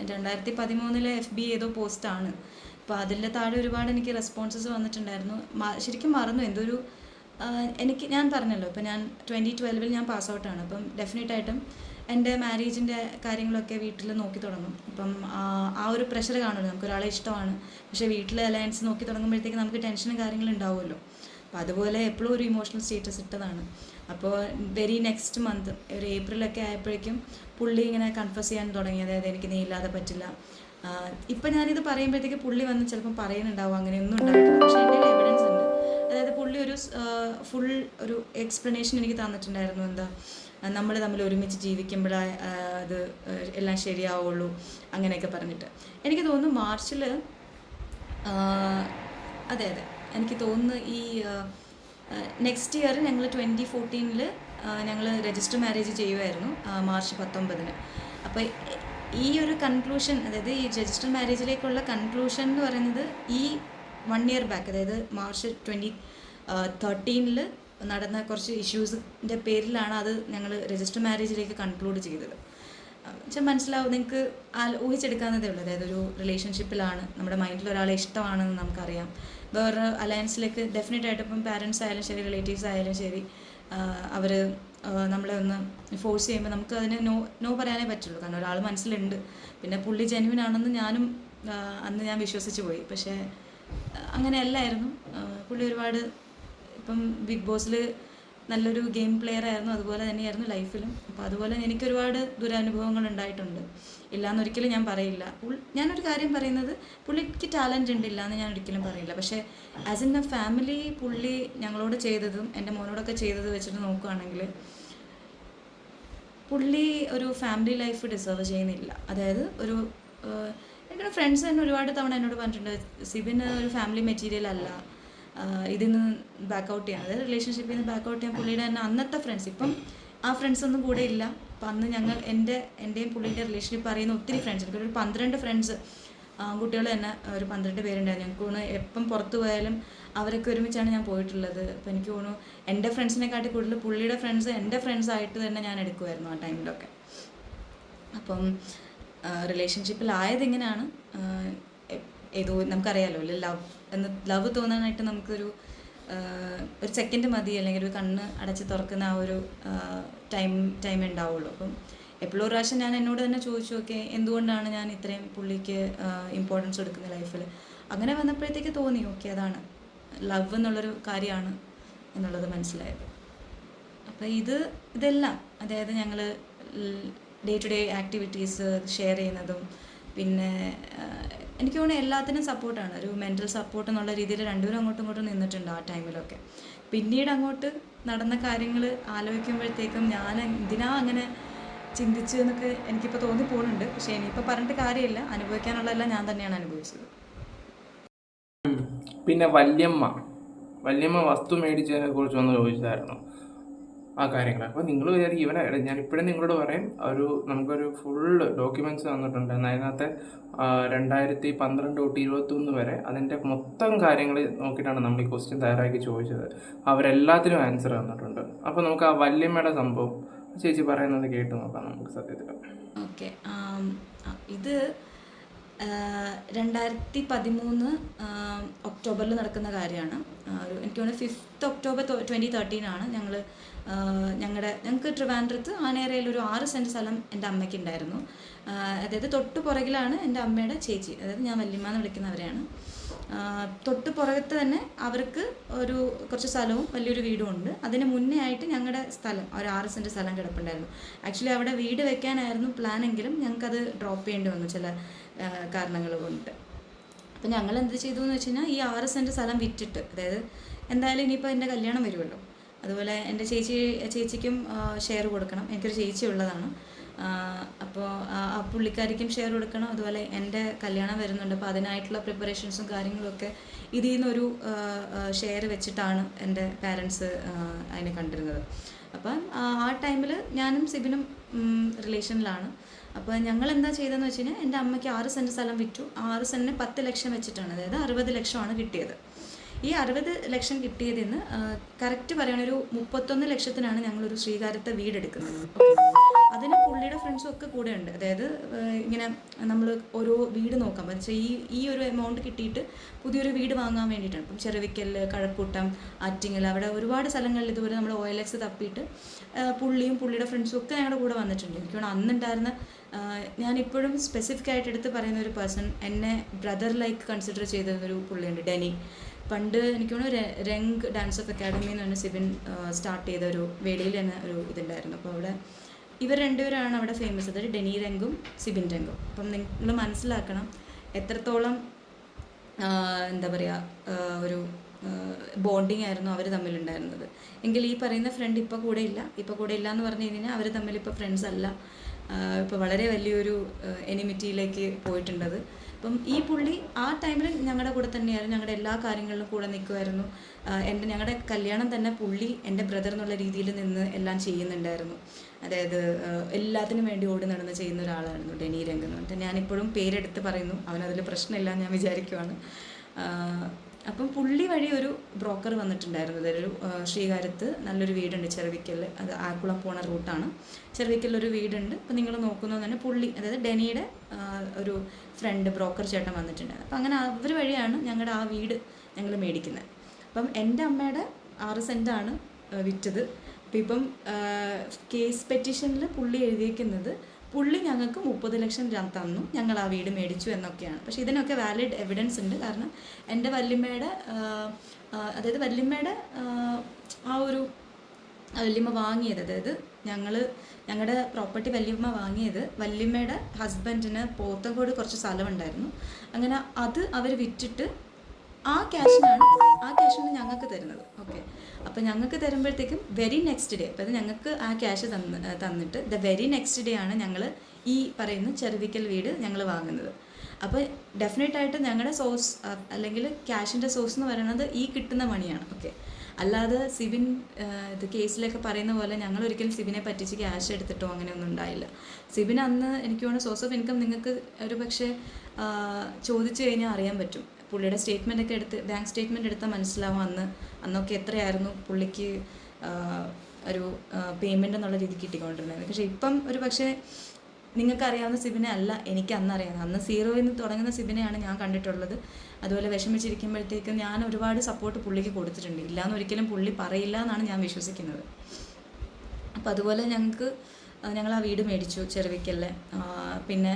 2013 FB ഏതോ പോസ്റ്റാണ്. അപ്പോൾ അതിൻ്റെ താഴെ ഒരുപാട് എനിക്ക് റെസ്പോൺസസ് വന്നിട്ടുണ്ടായിരുന്നു. ശരിക്കും മറന്നു ഞാൻ പറഞ്ഞല്ലോ, ഇപ്പോൾ ഞാൻ 2012 ഞാൻ പാസ് ഔട്ടാണ്. അപ്പം ഡെഫിനറ്റായിട്ടും എൻ്റെ മാരേജിൻ്റെ കാര്യങ്ങളൊക്കെ വീട്ടിൽ നോക്കി തുടങ്ങും. അപ്പം ആ ഒരു പ്രഷർ കാണുമല്ലോ, നമുക്കൊരാളെ ഇഷ്ടമാണ്, പക്ഷേ വീട്ടിൽ അലയൻസ് നോക്കി തുടങ്ങുമ്പോഴത്തേക്ക് നമുക്ക് ടെൻഷനും കാര്യങ്ങളും ഉണ്ടാവുമല്ലോ. അപ്പോൾ അതുപോലെ എപ്പോഴും ഒരു ഇമോഷണൽ സ്റ്റേറ്റസ് ഇട്ടതാണ്. അപ്പോൾ വെരി നെക്സ്റ്റ് മന്ത് ഒരു ഏപ്രിലൊക്കെ ആയപ്പോഴേക്കും പുള്ളി ഇങ്ങനെ കൺഫസ് ചെയ്യാൻ തുടങ്ങി. അതായത് എനിക്ക് നീ ഇല്ലാതെ പറ്റില്ല. ഇപ്പം ഞാനിത് പറയുമ്പോഴത്തേക്ക് പുള്ളി വന്ന് ചിലപ്പം പറയുന്നുണ്ടാവും അങ്ങനെയൊന്നും ഉണ്ടായിട്ടില്ല, പക്ഷേ എൻ്റെ എവിഡൻസ് ഉണ്ട്. അതായത് പുള്ളി ഫുൾ ഒരു എക്സ്പ്ലനേഷൻ എനിക്ക് തന്നിട്ടുണ്ടായിരുന്നു. നമ്മൾ തമ്മിൽ ഒരുമിച്ച് ജീവിക്കുമ്പോഴാണ് അത് എല്ലാം ശരിയാവുള്ളൂ അങ്ങനെയൊക്കെ പറഞ്ഞിട്ട്. എനിക്ക് തോന്നുന്നു മാർച്ചിൽ, അതെ എനിക്ക് തോന്നുന്നു ഈ നെക്സ്റ്റ് ഇയർ ഞങ്ങൾ 2014 ഞങ്ങൾ രജിസ്റ്റർ മാരേജ് ചെയ്യുമായിരുന്നു, മാർച്ച് 19. അപ്പോൾ ഈ ഒരു കൺക്ലൂഷൻ, അതായത് ഈ രജിസ്റ്റർ മാരേജിലേക്കുള്ള കൺക്ലൂഷൻ എന്ന് പറയുന്നത് ഈ 1 ഇയർ ബാക്ക്, അതായത് മാർച്ച് 2013 നടന്ന കുറച്ച് ഇഷ്യൂസിൻ്റെ പേരിലാണ് അത് ഞങ്ങൾ രജിസ്റ്റർ മാരേജിലേക്ക് കൺക്ലൂഡ് ചെയ്തത്. പക്ഷെ മനസ്സിലാവും, നിങ്ങൾക്ക് ഊഹിച്ചെടുക്കാവുന്നതേ ഉള്ളൂ. അതായത് ഒരു റിലേഷൻഷിപ്പിലാണ്, നമ്മുടെ മൈൻഡിൽ ഒരാളെ ഇഷ്ടമാണെന്ന് നമുക്കറിയാം. വേറെ അലയൻസിലേക്ക് ഡെഫിനറ്റായിട്ട് ഇപ്പം പാരൻസ് ആയാലും ശരി, റിലേറ്റീവ്സ് ആയാലും ശരി, അവർ നമ്മളെ ഒന്ന് ഫോഴ്സ് ചെയ്യുമ്പോൾ നമുക്ക് അതിന് നോ പറയാനേ പറ്റുള്ളൂ. കാരണം ഒരാൾ മനസ്സിലുണ്ട്. പിന്നെ പുള്ളി ജെന്യുവൻ ആണെന്ന് ഞാനും അന്ന് ഞാൻ വിശ്വസിച്ച് പോയി. പക്ഷേ അങ്ങനെയല്ലായിരുന്നു. പുള്ളി ഒരുപാട് ഇപ്പം ബിഗ് ബോസിൽ നല്ലൊരു ഗെയിം പ്ലെയർ ആയിരുന്നു, അതുപോലെ തന്നെയായിരുന്നു ലൈഫിലും. അപ്പോൾ അതുപോലെ എനിക്കൊരുപാട് ദുരനുഭവങ്ങൾ ഉണ്ടായിട്ടുണ്ട്. ഇല്ലയെന്നൊരിക്കലും ഞാൻ പറയില്ല. ഞാനൊരു കാര്യം പറയുന്നത്, പുള്ളിക്ക് ടാലൻ്റ് ഉണ്ട്, ഇല്ലയെന്ന് ഞാൻ ഒരിക്കലും പറയില്ല. പക്ഷേ ആസ് ഇൻ എ ഫാമിലി പുള്ളി ഞങ്ങളോട് ചെയ്തതും എൻ്റെ മോനോടൊക്കെ ചെയ്തത് വെച്ചിട്ട് നോക്കുകയാണെങ്കിൽ പുള്ളി ഒരു ഫാമിലി ലൈഫ് ഡിസേർവ് ചെയ്യുന്നില്ല. അതായത് എൻ്റെ ഫ്രണ്ട്സ് തന്നെ ഒരുപാട് തവണ എന്നോട് പറഞ്ഞിട്ടുണ്ട്, സിബിന് ഒരു ഫാമിലി മെറ്റീരിയൽ അല്ല, ഇതിൽ നിന്ന് ബാക്കൗട്ട് ചെയ്യാൻ, അതായത് റിലേഷൻഷിപ്പിൽ നിന്ന് ബാക്കൗട്ട് ചെയ്യാൻ പുള്ളിയുടെ തന്നെ അന്നത്തെ ഫ്രണ്ട്സ്, ഇപ്പം ആ ഫ്രണ്ട്സൊന്നും കൂടെ ഇല്ല. അപ്പം അന്ന് എൻ്റെയും പുള്ളിൻ്റെ റിലേഷൻഷിപ്പ് അറിയുന്ന ഒത്തിരി ഫ്രണ്ട്സ്, എനിക്കൊരു 12 ഫ്രണ്ട്സ്, ആൺകുട്ടികൾ തന്നെ ഒരു 12 പേരുണ്ടായിരുന്നു. ഞങ്ങൾക്ക് തോന്നുന്നു എപ്പം പുറത്ത് പോയാലും അവരൊക്കെ ഒരുമിച്ചാണ് ഞാൻ പോയിട്ടുള്ളത്. അപ്പോൾ എനിക്ക് തോന്നുന്നു എൻ്റെ ഫ്രണ്ട്സിനെക്കാട്ടി കൂടുതൽ പുള്ളിയുടെ ഫ്രണ്ട്സ് എൻ്റെ ഫ്രണ്ട്സായിട്ട് തന്നെ ഞാൻ എടുക്കുമായിരുന്നു ആ ടൈമിലൊക്കെ. അപ്പം റിലേഷൻഷിപ്പിലായത് ഇങ്ങനെയാണ്. ഏതോ നമുക്കറിയാമല്ലോ, ലവ് തോന്നാനായിട്ട് നമുക്കൊരു സെക്കൻഡ് മതി, അല്ലെങ്കിൽ ഒരു കണ്ണ് അടച്ച് തുറക്കുന്ന ആ ഒരു ടൈം ഉണ്ടാവുള്ളൂ. അപ്പം എപ്പോഴും ഒരു പ്രാവശ്യം ഞാൻ എന്നോട് തന്നെ ചോദിച്ചു, ഓക്കെ എന്തുകൊണ്ടാണ് ഞാൻ ഇത്രയും പുള്ളിക്ക് ഇമ്പോർട്ടൻസ് കൊടുക്കുന്ന ലൈഫിൽ. അങ്ങനെ വന്നപ്പോഴത്തേക്ക് തോന്നി, ഓക്കെ അതാണ് ലവ് എന്നുള്ളൊരു കാര്യമാണ് എന്നുള്ളത് മനസ്സിലായത്. അപ്പോൾ ഇതെല്ലാം, അതായത് ഞങ്ങൾ day to day activities share ചെയ്യുന്നതും, പിന്നെ എനിക്ക് തോന്നുന്നു എല്ലാത്തിനും സപ്പോർട്ടാണ്. ഒരു മെൻ്റൽ സപ്പോർട്ട് എന്നുള്ള രീതിയിൽ രണ്ടുപേരും അങ്ങോട്ടും ഇങ്ങോട്ടും നിന്നിട്ടുണ്ട് ആ ടൈമിലൊക്കെ. പിന്നീട് അങ്ങോട്ട് നടന്ന കാര്യങ്ങൾ ആലോചിക്കുമ്പോഴത്തേക്കും ഞാൻ എന്തിനാ അങ്ങനെ ചിന്തിച്ചു എന്നൊക്കെ എനിക്കിപ്പോൾ തോന്നിപ്പോകുന്നുണ്ട്. പക്ഷേ ഇനിയിപ്പോൾ പറഞ്ഞിട്ട് കാര്യമില്ല, അനുഭവിക്കാനുള്ളതെല്ലാം ഞാൻ തന്നെയാണ് അനുഭവിച്ചത്. പിന്നെ വല്യമ്മ വസ്തു മേടിച്ചതിനെ കുറിച്ചൊന്ന് ചോദിച്ചായിരുന്നു ആ കാര്യങ്ങൾ. അപ്പോൾ നിങ്ങൾ വിചാരിക്കും ഇവനെ, ഞാൻ ഇപ്പോഴും നിങ്ങളോട് പറയും, നമുക്കൊരു ഫുൾ ഡോക്യുമെൻറ്റ്സ് തന്നിട്ടുണ്ട്. അതിനകത്ത് 2012 തൊട്ട് 2021 വരെ അതിൻ്റെ മൊത്തം കാര്യങ്ങൾ നോക്കിയിട്ടാണ് നമ്മൾ ഈ ക്വസ്റ്റ്യൻ തയ്യാറാക്കി ചോദിച്ചത്. അവരെല്ലാത്തിനും ആൻസർ തന്നിട്ടുണ്ട്. അപ്പോൾ നമുക്ക് ആ വല്യമ്മയുടെ സംഭവം ചേച്ചി പറയുന്നത് കേട്ട് നോക്കാം നമുക്ക് സത്യത്തിൽ. ഓക്കെ, ഇത് 2013 ഒക്ടോബറിൽ നടക്കുന്ന കാര്യമാണ്. എനിക്ക് തോന്നുന്നു 5th October 2013 ഞങ്ങൾക്ക് ട്രിവാൻഡ്രത്ത് ആനേറയിൽ ഒരു 6 സെൻറ്റ് സ്ഥലം എൻ്റെ അമ്മയ്ക്ക് ഉണ്ടായിരുന്നു. അതായത് തൊട്ട് പുറകിലാണ് എൻ്റെ അമ്മയുടെ ചേച്ചി, അതായത് ഞാൻ വല്യമ്മ എന്ന് വിളിക്കുന്നവരെയാണ്. തൊട്ട് പുറകത്ത് തന്നെ അവർക്ക് കുറച്ച് സ്ഥലവും വലിയൊരു വീടും ഉണ്ട്. അതിന് മുന്നേ ആയിട്ട് ഞങ്ങളുടെ സ്ഥലം ഒരു 6 സെൻറ്റ് സ്ഥലം കിടപ്പുണ്ടായിരുന്നു. ആക്ച്വലി അവിടെ വീട് വെക്കാനായിരുന്നു പ്ലാനെങ്കിലും ഞങ്ങൾക്കത് ഡ്രോപ്പ് ചെയ്യേണ്ടി വന്നു ചില കാരണങ്ങൾ കൊണ്ട്. അപ്പം ഞങ്ങൾ എന്ത് ചെയ്തു എന്ന് വെച്ച് കഴിഞ്ഞാൽ ഈ 6 സെൻറ്റ് സ്ഥലം വിറ്റിട്ട്, അതായത് എന്തായാലും ഇനിയിപ്പോൾ എൻ്റെ കല്യാണം വരുമല്ലോ, അതുപോലെ എൻ്റെ ചേച്ചിക്കും ഷെയർ കൊടുക്കണം. എനിക്കൊരു ചേച്ചി ഉള്ളതാണ്. അപ്പോൾ ആ പുള്ളിക്കാരിക്കും ഷെയർ കൊടുക്കണം. അതുപോലെ എൻ്റെ കല്യാണം വരുന്നുണ്ട്, അപ്പോൾ അതിനായിട്ടുള്ള പ്രിപ്പറേഷൻസും കാര്യങ്ങളുമൊക്കെ ഇതിൽ നിന്നൊരു ഷെയർ വെച്ചിട്ടാണ് എൻ്റെ പാരൻസ് അതിനെ കണ്ടിരുന്നത്. അപ്പം ആ ടൈമിൽ ഞാനും സിബിനും റിലേഷനിലാണ്. അപ്പോൾ ഞങ്ങൾ എന്താ ചെയ്തതെന്ന് വെച്ച് കഴിഞ്ഞാൽ എൻ്റെ അമ്മയ്ക്ക് 6 സെൻറ്റ് സ്ഥലം വിറ്റു. 6 സെൻറ്റിന് 10 ലക്ഷം വെച്ചിട്ടാണ്, അതായത് 60 ലക്ഷമാണ് കിട്ടിയത്. ഈ 60 ലക്ഷം കിട്ടിയതിന് കറക്റ്റ് പറയുകയാണെങ്കിൽ ഒരു 31 ലക്ഷത്തിനാണ് ഞങ്ങളൊരു ശ്രീകാര്യത്തെ വീടെടുക്കുന്നത്. അതിന് പുള്ളിയുടെ ഫ്രണ്ട്സും ഒക്കെ കൂടെ ഉണ്ട്. അതായത് ഇങ്ങനെ നമ്മൾ ഓരോ വീട് നോക്കാൻ പറ്റും. ഈ ഒരു എമൗണ്ട് കിട്ടിയിട്ട് പുതിയൊരു വീട് വാങ്ങാൻ വേണ്ടിയിട്ടാണ്. ഇപ്പം ചെറുവിക്കൽ, കഴക്കൂട്ടം, ആറ്റിങ്ങൽ, അവിടെ ഒരുപാട് സ്ഥലങ്ങളിൽ ഇതുപോലെ നമ്മൾ OLX തപ്പിയിട്ട് പുള്ളിയും പുള്ളിയുടെ ഫ്രണ്ട്സും ഒക്കെ ഞങ്ങളുടെ കൂടെ വന്നിട്ടുണ്ട്. എനിക്ക് തോന്നുന്നു അന്നുണ്ടായിരുന്ന, ഞാനിപ്പോഴും സ്പെസിഫിക് ആയിട്ട് എടുത്ത് പറയുന്ന ഒരു പേഴ്സൺ, എന്നെ ബ്രദർ ലൈക്ക് കൺസിഡർ ചെയ്തൊരു പുള്ളിയുണ്ട്, ഡെനി. പണ്ട് എനിക്ക് തോന്നുന്നു രംഗ് ഡാൻസ് ഓഫ് അക്കാഡമി എന്ന് പറഞ്ഞ സിബിൻ സ്റ്റാർട്ട് ചെയ്ത ഒരു വേളിയിൽ തന്നെ ഒരു ഇതുണ്ടായിരുന്നു. അപ്പോൾ അവിടെ ഇവർ രണ്ടുപേരാണ് അവിടെ ഫേമസ്, അതായത് ഡെനി രംഗും സിബിൻ രംഗും. അപ്പം നിങ്ങൾ മനസ്സിലാക്കണം എത്രത്തോളം എന്താ പറയുക ഒരു ബോണ്ടിങ് ആയിരുന്നു അവർ തമ്മിലുണ്ടായിരുന്നത്. എങ്കിൽ ഈ പറയുന്ന ഫ്രണ്ട് ഇപ്പോൾ കൂടെ ഇല്ല എന്ന് പറഞ്ഞു കഴിഞ്ഞാൽ അവർ തമ്മിൽ ഇപ്പോൾ ഫ്രണ്ട്സ് അല്ല, ഇപ്പോൾ വളരെ വലിയൊരു എനിമിറ്റിയിലേക്ക് പോയിട്ടുണ്ടത്. അപ്പം ഈ പുള്ളി ആ ടൈമിൽ ഞങ്ങളുടെ കൂടെ തന്നെയായിരുന്നു, ഞങ്ങളുടെ എല്ലാ കാര്യങ്ങളിലും കൂടെ നിൽക്കുമായിരുന്നു. ഞങ്ങളുടെ കല്യാണം തന്നെ പുള്ളി എൻ്റെ ബ്രദർ എന്നുള്ള രീതിയിൽ നിന്ന് എല്ലാം ചെയ്യുന്നുണ്ടായിരുന്നു. അതായത് എല്ലാത്തിനും വേണ്ടി ഓടി നടന്ന് ചെയ്യുന്ന ഒരാളായിരുന്നു ഡെനി രംഗ് എന്ന് പറഞ്ഞിട്ട്. ഞാനിപ്പോഴും പേരെടുത്ത് പറയുന്നു, അവനതിൽ പ്രശ്നമില്ല ഞാൻ വിചാരിക്കുവാണ്. അപ്പം പുള്ളി വഴി ഒരു ബ്രോക്കർ വന്നിട്ടുണ്ടായിരുന്നു. അതൊരു ശ്രീകാര്യത്ത് നല്ലൊരു വീടുണ്ട് ചെറുവിക്കൽ, അത് ആക്കുളം പോണ റൂട്ടാണ്. ചെറുവിക്കലൊരു വീടുണ്ട്. അപ്പം നിങ്ങൾ നോക്കുന്നത് തന്നെ പുള്ളി, അതായത് ഡെനിയുടെ ഒരു ഫ്രണ്ട് ബ്രോക്കർ ചേട്ടൻ വന്നിട്ടുണ്ടായിരുന്നു. അപ്പം അങ്ങനെ അവർ വഴിയാണ് ഞങ്ങളുടെ ആ വീട് ഞങ്ങൾ മേടിക്കുന്നത്. അപ്പം എൻ്റെ അമ്മയുടെ 6 സെൻറ്റാണ് വിറ്റത്. അപ്പം ഇപ്പം കേസ് പെറ്റീഷനിൽ പുള്ളി എഴുതിയിരിക്കുന്നത് പുള്ളി ഞങ്ങൾക്ക് 30 ലക്ഷം തന്നു, ഞങ്ങൾ ആ വീട് മേടിച്ചു എന്നൊക്കെയാണ്. പക്ഷേ ഇതിനൊക്കെ വാലിഡ് എവിഡൻസ് ഉണ്ട്. കാരണം എൻ്റെ വല്യമ്മയുടെ അതായത് വല്യമ്മയുടെ വല്യമ്മ വാങ്ങിയത്, അതായത് ഞങ്ങളുടെ പ്രോപ്പർട്ടി വല്യമ്മ വാങ്ങിയത് വല്യമ്മയുടെ ഹസ്ബൻഡിന് പോത്തങ്കോട് കുറച്ച് സ്ഥലമുണ്ടായിരുന്നു. അങ്ങനെ അത് അവർ വിറ്റിട്ട് ആ ക്യാഷിനാണ് ഞങ്ങൾക്ക് തരുന്നത്. ഓക്കെ, അപ്പോൾ ഞങ്ങൾക്ക് തരുമ്പോഴത്തേക്കും വെരി നെക്സ്റ്റ് ഡേ, അതായത് ഞങ്ങൾക്ക് ആ ക്യാഷ് തന്നിട്ട് വെരി നെക്സ്റ്റ് ഡേ ആണ് ഞങ്ങൾ ഈ പറയുന്ന ചെറുവിക്കൽ വീട് ഞങ്ങൾ വാങ്ങുന്നത്. അപ്പോൾ ഡെഫിനറ്റായിട്ട് ഞങ്ങളുടെ സോഴ്സ് അല്ലെങ്കിൽ ക്യാഷിൻ്റെ സോഴ്സ് എന്ന് പറയുന്നത് ഈ കിട്ടുന്ന മണിയാണ്. ഓക്കെ, അല്ലാതെ സിബിൻ ഇത് കേസിലൊക്കെ പറയുന്ന പോലെ ഞങ്ങൾ ഒരിക്കലും സിബിനെ പറ്റിച്ച് ക്യാഷ് എടുത്തിട്ടോ അങ്ങനെയൊന്നും ഉണ്ടായില്ല. സിബിൻ അന്ന് എനിക്ക് തോന്നുന്നു സോഴ്സ് ഓഫ് ഇൻകം നിങ്ങൾക്ക് ഒരു പക്ഷേ ചോദിച്ചു കഴിഞ്ഞാൽ അറിയാൻ പറ്റും. പുള്ളിയുടെ സ്റ്റേറ്റ്മെൻ്റ് ഒക്കെ ബാങ്ക് സ്റ്റേറ്റ്മെൻറ്റ് എടുത്താൽ മനസ്സിലാവും അന്നൊക്കെ എത്രയായിരുന്നു പുള്ളിക്ക് ഒരു പേയ്മെൻ്റ് എന്നുള്ള രീതി കിട്ടിക്കൊണ്ടിരുന്നത്. പക്ഷേ ഇപ്പം ഒരു പക്ഷേ നിങ്ങൾക്കറിയാവുന്ന സിബിനെ അല്ല എനിക്ക് അന്നറിയാവുന്നത്. അന്ന് 0 നിന്ന് തുടങ്ങുന്ന സിബിനെയാണ് ഞാൻ കണ്ടിട്ടുള്ളത്. അതുപോലെ വിഷമിച്ചിരിക്കുമ്പോഴത്തേക്കും ഞാൻ ഒരുപാട് സപ്പോർട്ട് പുള്ളിക്ക് കൊടുത്തിട്ടുണ്ട്. ഇല്ലയെന്ന് ഒരിക്കലും പുള്ളി പറയില്ല എന്നാണ് ഞാൻ വിശ്വസിക്കുന്നത്. അപ്പോൾ അതുപോലെ ഞങ്ങൾ ആ വീട് മേടിച്ചു ചെറുവിക്കലിൽ. പിന്നെ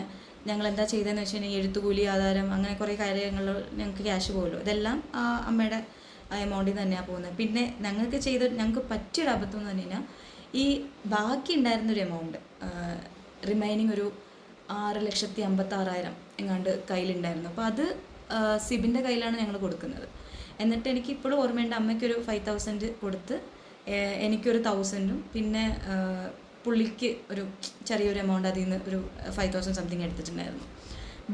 ഞങ്ങൾ എന്താ ചെയ്തതെന്ന് വെച്ച് കഴിഞ്ഞാൽ എഴുത്തുകൂലി, ആധാരം, അങ്ങനെ കുറേ കാര്യങ്ങൾ ഞങ്ങൾക്ക് ക്യാഷ് പോകുമല്ലോ, ഇതെല്ലാം ആ അമ്മയുടെ എമൗണ്ടിൽ നിന്ന് തന്നെയാണ് പോകുന്നത്. പിന്നെ ഞങ്ങൾക്ക് പറ്റിയൊരു അബദ്ധം എന്ന് പറഞ്ഞു കഴിഞ്ഞാൽ ഈ ബാക്കി ഉണ്ടായിരുന്നൊരു എമൗണ്ട് റിമൈനിങ് ഒരു 6,56,000 എങ്ങാണ്ട് കയ്യിലുണ്ടായിരുന്നു. അപ്പോൾ അത് സിബിൻ്റെ കയ്യിലാണ് ഞങ്ങൾ കൊടുക്കുന്നത്. എന്നിട്ട് എനിക്ക് ഇപ്പോഴും ഓർമ്മയുണ്ട്, അമ്മയ്ക്കൊരു 5,000 കൊടുത്ത് എനിക്കൊരു 1,000-ഉം പിന്നെ പുള്ളിക്ക് ഒരു ചെറിയൊരു എമൗണ്ട് അതിൽ നിന്ന് ഒരു 5,000 സംതിങ് എടുത്തിട്ടുണ്ടായിരുന്നു.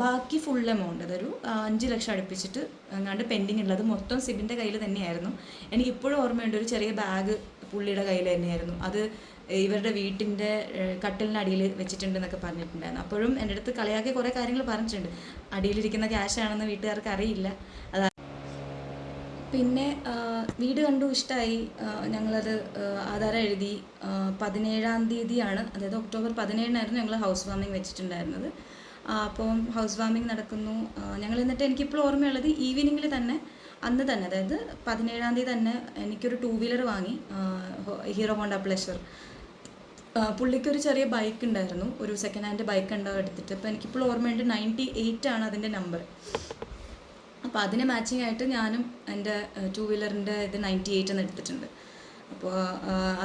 ബാക്കി ഫുൾ എമൗണ്ട് അതൊരു 5 ലക്ഷം അടുപ്പിച്ചിട്ട് എങ്ങാണ്ട് പെൻഡിങ് ഉള്ളത് മൊത്തം സിബിൻ്റെ കയ്യിൽ തന്നെയായിരുന്നു. എനിക്കിപ്പോഴും ഓർമ്മയുണ്ട്, ഒരു ചെറിയ ബാഗ് പുള്ളിയുടെ കയ്യിൽ തന്നെയായിരുന്നു. അത് ഇവരുടെ വീട്ടിൻ്റെ കട്ടിലിനടിയിൽ വെച്ചിട്ടുണ്ടെന്നൊക്കെ പറഞ്ഞിട്ടുണ്ടായിരുന്നു. അപ്പോഴും എൻ്റെ അടുത്ത് കളിയാക്കി കുറേ കാര്യങ്ങൾ പറഞ്ഞിട്ടുണ്ട്. അടിയിലിരിക്കുന്ന ക്യാഷാണെന്ന് വീട്ടുകാർക്ക് അറിയില്ല. പിന്നെ വീട് കണ്ടു, ഇഷ്ടമായി. ഞങ്ങളത് ആധാരം എഴുതി 17-ാം തീയതിയാണ്, അതായത് October 17-നായിരുന്നു ഞങ്ങൾ ഹൗസ് വാമിങ് വെച്ചിട്ടുണ്ടായിരുന്നത്. അപ്പം ഹൗസ് വാമിങ് നടക്കുന്നു. ഞങ്ങൾ എന്നിട്ട് എനിക്കിപ്പോൾ ഓർമ്മയുള്ളത് ഈവനിങ്ങിൽ തന്നെ അന്ന് തന്നെ, അതായത് 17-ാം തീയതി തന്നെ എനിക്കൊരു 2 വീലർ വാങ്ങി, ഹീറോ ഹോണ്ട പ്ലഷർ. പുള്ളിക്കൊരു ചെറിയ ബൈക്ക് ഉണ്ടായിരുന്നു, ഒരു സെക്കൻഡ് ഹാൻഡ് ബൈക്ക് ഉണ്ടാവും എടുത്തിട്ട്. അപ്പോൾ എനിക്കിപ്പോൾ ഓർമ്മയുണ്ട് 98 ആണ് അതിൻ്റെ നമ്പർ. അപ്പോൾ അതിന് മാച്ചിങ് ആയിട്ട് ഞാനും എൻ്റെ 2 വീലറിൻ്റെ ഇത് 98 എന്ന് എടുത്തിട്ടുണ്ട്. അപ്പോൾ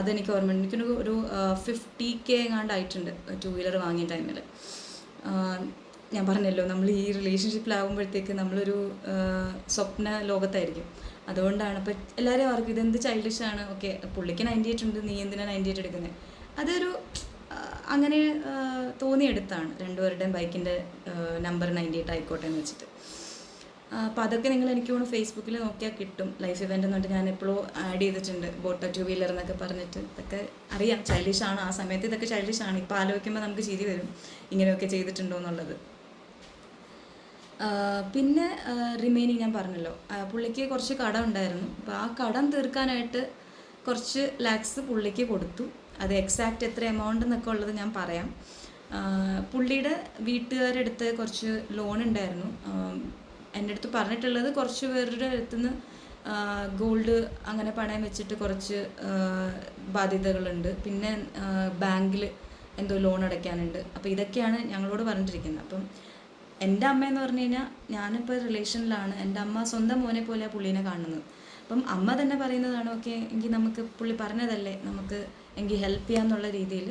അതെനിക്ക് ഓർമ്മയുണ്ട്. എനിക്കൊരു 50K എങ്ങാണ്ടായിട്ടുണ്ട് 2 വീലർ വാങ്ങിയ ടൈമിൽ. ഞാൻ പറഞ്ഞല്ലോ, നമ്മൾ ഈ റിലേഷൻഷിപ്പിലാവുമ്പോഴത്തേക്ക് നമ്മളൊരു സ്വപ്ന ലോകത്തായിരിക്കും. അതുകൊണ്ടാണ് ഇപ്പോൾ എല്ലാവരും ആർക്കും ഇതെന്ത് ചൈൽഡിഷാണ്, ഓക്കെ പുള്ളിക്ക് 98 ഉണ്ട്, നീ എന്തിനാണ് 98 എടുക്കുന്നത്, അതൊരു അങ്ങനെ തോന്നിയെടുത്താണ്. രണ്ടുപേരുടെയും ബൈക്കിൻ്റെ നമ്പർ 98 ആയിക്കോട്ടെ എന്ന് വെച്ചിട്ട്. അപ്പോൾ അതൊക്കെ നിങ്ങൾ എനിക്ക് തോന്നുന്നു ഫേസ്ബുക്കിൽ നോക്കിയാൽ കിട്ടും. ലൈഫ് ഇവൻ്റ് എന്ന് പറഞ്ഞിട്ട് ഞാൻ എപ്പോഴും ആഡ് ചെയ്തിട്ടുണ്ട്, ബോട്ട 2 വീലർ എന്നൊക്കെ പറഞ്ഞിട്ട്. ഇതൊക്കെ അറിയാം ചൈൽഡിഷാണ്, ആ സമയത്ത് ഇതൊക്കെ ചൈൽഡിഷാണ്. ഇപ്പോൾ ആലോചിക്കുമ്പോൾ നമുക്ക് ചിരി വരും ഇങ്ങനെയൊക്കെ ചെയ്തിട്ടുണ്ടോ എന്നുള്ളത്. പിന്നെ റിമൈനിങ് ഞാൻ പറഞ്ഞല്ലോ, പുള്ളിക്ക് കുറച്ച് കടം ഉണ്ടായിരുന്നു. അപ്പോൾ ആ കടം തീർക്കാനായിട്ട് കുറച്ച് ലാക്സ് പുള്ളിക്ക് കൊടുത്തു. അത് എക്സാക്റ്റ് എത്ര എമൗണ്ട് എന്നൊക്കെ ഉള്ളത് ഞാൻ പറയാം. പുള്ളിയുടെ വീട്ടുകാരെടുത്ത് കുറച്ച് ലോൺ ഉണ്ടായിരുന്നു. എൻ്റെ അടുത്ത് പറഞ്ഞിട്ടുള്ളത് കുറച്ച് പേരുടെ അടുത്തുനിന്ന് ഗോൾഡ് അങ്ങനെ പണയം വെച്ചിട്ട് കുറച്ച് ബാധ്യതകളുണ്ട്, പിന്നെ ബാങ്കിൽ എന്തോ ലോൺ അടയ്ക്കാനുണ്ട്. അപ്പോൾ ഇതൊക്കെയാണ് ഞങ്ങളോട് പറഞ്ഞിട്ടിരിക്കുന്നത്. അപ്പം എൻ്റെ അമ്മയെന്ന് പറഞ്ഞു കഴിഞ്ഞാൽ, ഞാനിപ്പോൾ റിലേഷനിലാണ്, എൻ്റെ അമ്മ സ്വന്തം മോനെ പോലെയാണ് പുള്ളീനെ കാണുന്നത്. അപ്പം അമ്മ തന്നെ പറയുന്നതാണ്, ഓക്കെ എങ്കിൽ നമുക്ക് പുള്ളി പറഞ്ഞതല്ലേ, നമുക്ക് എങ്കിൽ ഹെൽപ്പ് ചെയ്യാമെന്നുള്ള രീതിയിൽ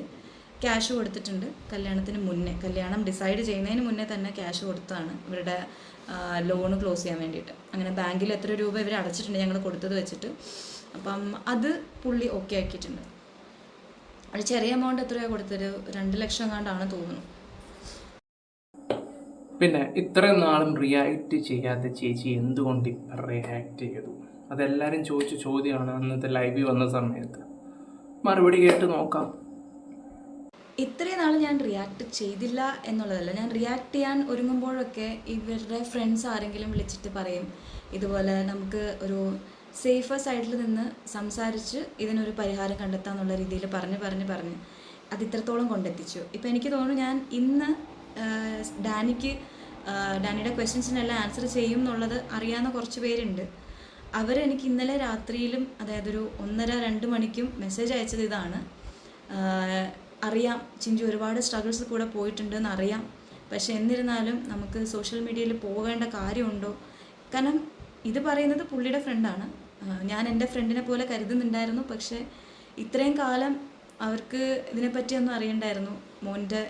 ക്യാഷ് കൊടുത്തിട്ടുണ്ട്. കല്യാണത്തിന് മുന്നേ, കല്യാണം ഡിസൈഡ് ചെയ്യുന്നതിന് മുന്നേ തന്നെ ക്യാഷ് കൊടുത്തതാണ് ഇവരുടെ ലോണ് ക്ലോസ് ചെയ്യാൻ വേണ്ടിയിട്ട്. അങ്ങനെ ബാങ്കിൽ എത്ര രൂപ ഇവർ അടച്ചിട്ടുണ്ട് ഞങ്ങൾ കൊടുത്തത് വെച്ചിട്ട്. അപ്പം അത് പുള്ളി ഓക്കെ ആക്കിയിട്ടുണ്ട്. അത് ചെറിയ എമൗണ്ട് എത്രയാണ് കൊടുത്തത്, 2 ലക്ഷം എങ്ങാണ്ടാണ് തോന്നുന്നു. പിന്നെ ഇത്രയും നാളും റിയാക്ട് ചെയ്യാത്ത ചേച്ചി എന്തുകൊണ്ട് ഇപ്പം റിയാക്ട് ചെയ്തു? അതെല്ലാവരും ചോദിച്ച ചോദ്യമാണ് അന്നത്തെ ലൈവിൽ വന്ന സമയത്ത്. മറുപടി കേട്ട് നോക്കാം. ഇത്രയും നാൾ ഞാൻ റിയാക്ട് ചെയ്തില്ല എന്നുള്ളതല്ല, ഞാൻ റിയാക്ട് ചെയ്യാൻ ഒരുങ്ങുമ്പോഴൊക്കെ ഇവരുടെ ഫ്രണ്ട്സ് ആരെങ്കിലും വിളിച്ചിട്ട് പറയും, ഇതുപോലെ നമുക്ക് ഒരു സേഫർ സൈഡിൽ നിന്ന് സംസാരിച്ച് ഇതിനൊരു പരിഹാരം കണ്ടെത്താമെന്നുള്ള രീതിയിൽ പറഞ്ഞ് അത് ഇത്രത്തോളം കൊണ്ടെത്തിച്ചു. ഇപ്പം എനിക്ക് തോന്നുന്നു, ഞാൻ ഇന്ന് ഡാനിയുടെ ക്വസ്റ്റ്യൻസിനെല്ലാം ആൻസർ ചെയ്യും എന്നുള്ളത് അറിയാവുന്ന കുറച്ച് പേരുണ്ട്. അവരെനിക്ക് ഇന്നലെ രാത്രിയിലും, അതായത് ഒരു 1:30-2 മണിക്കും മെസ്സേജ് അയച്ചത് ഇതാണ്, അറിയാം ചിഞ്ചു ഒരുപാട് സ്ട്രഗിൾസ് കൂടെ പോയിട്ടുണ്ടെന്ന് അറിയാം, പക്ഷേ എന്നിരുന്നാലും നമുക്ക് സോഷ്യൽ മീഡിയയിൽ പോകേണ്ട കാര്യമുണ്ടോ? കാരണം ഇത് പറയുന്നത് പുള്ളിയുടെ ഫ്രണ്ടാണ്, ഞാൻ എൻ്റെ ഫ്രണ്ടിനെ പോലെ കരുതുന്നുണ്ടായിരുന്നു. പക്ഷേ ഇത്രയും കാലം അവർക്ക് ഇതിനെപ്പറ്റിയൊന്നും അറിയണ്ടായിരുന്നു,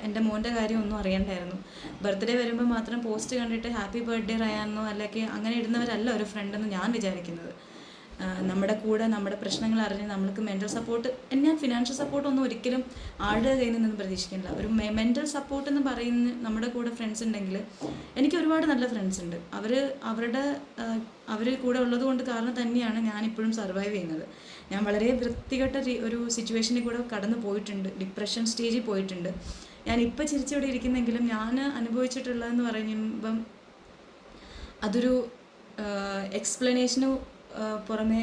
എൻ്റെ മോൻ്റെ കാര്യമൊന്നും അറിയണ്ടായിരുന്നു. ബർത്ത്ഡേ വരുമ്പോൾ മാത്രം പോസ്റ്റ് കണ്ടിട്ട് ഹാപ്പി ബർത്ത്ഡേ റയാനോ അല്ലെങ്കിൽ അങ്ങനെ ഇടുന്നവരല്ല ഒരു ഫ്രണ്ടെന്ന് ഞാൻ വിചാരിക്കുന്നത്. നമ്മുടെ കൂടെ നമ്മുടെ പ്രശ്നങ്ങൾ അറിഞ്ഞ് നമ്മൾക്ക് മെൻ്റൽ സപ്പോർട്ട്, ഞാൻ ഫിനാൻഷ്യൽ സപ്പോർട്ടൊന്നും ഒരിക്കലും ആളുടെ കയ്യിൽ നിന്നൊന്നും പ്രതീക്ഷിക്കുന്നില്ല. ഒരു മെൻ്റൽ സപ്പോർട്ട് എന്ന് പറയുന്ന നമ്മുടെ കൂടെ ഫ്രണ്ട്സ് ഉണ്ടെങ്കിൽ, എനിക്ക് ഒരുപാട് നല്ല ഫ്രണ്ട്സ് ഉണ്ട്. അവർ കൂടെ ഉള്ളത് കൊണ്ട് കാരണം തന്നെയാണ് ഞാനിപ്പോഴും സർവൈവ് ചെയ്യുന്നത്. ഞാൻ വളരെ വൃത്തികെട്ട ഒരു സിറ്റുവേഷനിൽ കൂടെ കടന്നു പോയിട്ടുണ്ട്, ഡിപ്രഷൻ സ്റ്റേജിൽ പോയിട്ടുണ്ട്. ഞാനിപ്പോൾ ചിരിച്ചിവിടെ ഇരിക്കുന്നെങ്കിലും ഞാൻ അനുഭവിച്ചിട്ടുള്ളതെന്ന് പറയുമ്പം അതൊരു എക്സ്പ്ലനേഷന് പുറമെ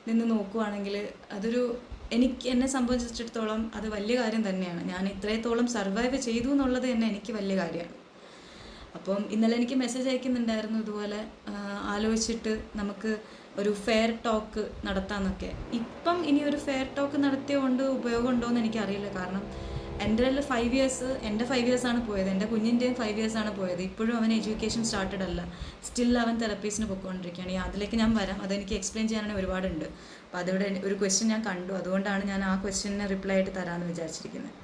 നിന്ന് നോക്കുവാണെങ്കിൽ അതൊരു എന്നെ സംബന്ധിച്ചിടത്തോളം അത് വലിയ കാര്യം തന്നെയാണ്. ഞാൻ ഇത്രത്തോളം സർവൈവ് ചെയ്തു എന്നുള്ളത് തന്നെ എനിക്ക് വലിയ കാര്യമാണ്. അപ്പം ഇന്നലെ എനിക്ക് മെസ്സേജ് അയക്കുന്നുണ്ടായിരുന്നു, ഇതുപോലെ ആലോചിച്ചിട്ട് നമുക്ക് ഒരു ഫെയർ ടോക്ക് നടത്താമെന്നൊക്കെ. ഇപ്പം ഇനി ഒരു ഫെയർ ടോക്ക് നടത്തിയതുകൊണ്ട് ഉപയോഗമുണ്ടോ എന്ന് എനിക്കറിയില്ല. കാരണം എൻ്റെ 5 ഇയേഴ്സ്, എൻ്റെ 5 ഇയേഴ്സാണ് പോയത്, എൻ്റെ കുഞ്ഞിൻ്റെയും 5 ഇയേഴ്സാണ് പോയത്. ഇപ്പോഴും അവൻ എഡ്യൂക്കേഷൻ സ്റ്റാർട്ടഡ് അല്ല, സ്റ്റിൽ അവൻ തെറപ്പീസിന് പോയിക്കൊണ്ടിരിക്കുകയാണ്. അതിലേക്ക് ഞാൻ വരാം, അതെനിക്ക് എക്സ്പ്ലെയിൻ ചെയ്യാനാണെങ്കിൽ ഒരുപാടുണ്ട്. അപ്പോൾ അതിവിടെ ഒരു ക്വസ്റ്റ്യൻ ഞാൻ കണ്ടു, അതുകൊണ്ടാണ് ഞാൻ ആ ക്വസ്റ്റ്യന് റിപ്ലൈ ആയിട്ട് തരാമെന്ന് വിചാരിച്ചിരിക്കുന്നത്.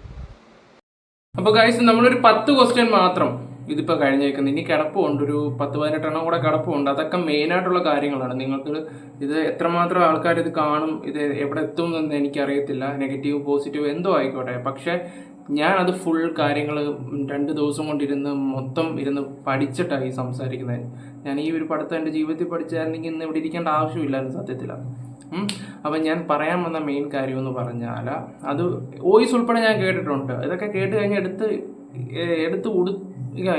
അപ്പോൾ ഗൈസ്, നമ്മളൊരു 10 ക്വസ്റ്റ്യൻ മാത്രം ഇതിപ്പോൾ കഴിഞ്ഞേക്കുന്നത്. ഇനി കിടപ്പുണ്ട്, ഒരു 10-18 കൂടെ കിടപ്പുണ്ട്. അതൊക്കെ മെയിനായിട്ടുള്ള കാര്യങ്ങളാണ്. നിങ്ങൾക്ക് ഇത് എത്രമാത്രം ആൾക്കാർ ഇത് കാണും, ഇത് എവിടെ എത്തും എന്ന് എനിക്കറിയത്തില്ല, നെഗറ്റീവ് പോസിറ്റീവ് എന്തോ ആയിക്കോട്ടെ. പക്ഷേ ഞാനത് ഫുൾ കാര്യങ്ങൾ 2 ദിവസം കൊണ്ടിരുന്ന് മൊത്തം ഇരുന്ന് പഠിച്ചിട്ടാണ് ഈ സംസാരിക്കുന്നത്. ഞാൻ ഈ ഒരു പഠിത്തം എൻ്റെ ജീവിതത്തിൽ പഠിച്ചായിരുന്നെങ്കിൽ ഇന്ന് ഇവിടെ ഇരിക്കേണ്ട ആവശ്യമില്ലായിരുന്നു സത്യത്തിലാണ്. അപ്പം ഞാൻ പറയാൻ വന്ന മെയിൻ കാര്യം എന്ന് പറഞ്ഞാൽ, അത് വോയിസ് ഉൾപ്പെടെ ഞാൻ കേട്ടിട്ടുണ്ട്. ഇതൊക്കെ കേട്ട് കഴിഞ്ഞാൽ എടുത്ത്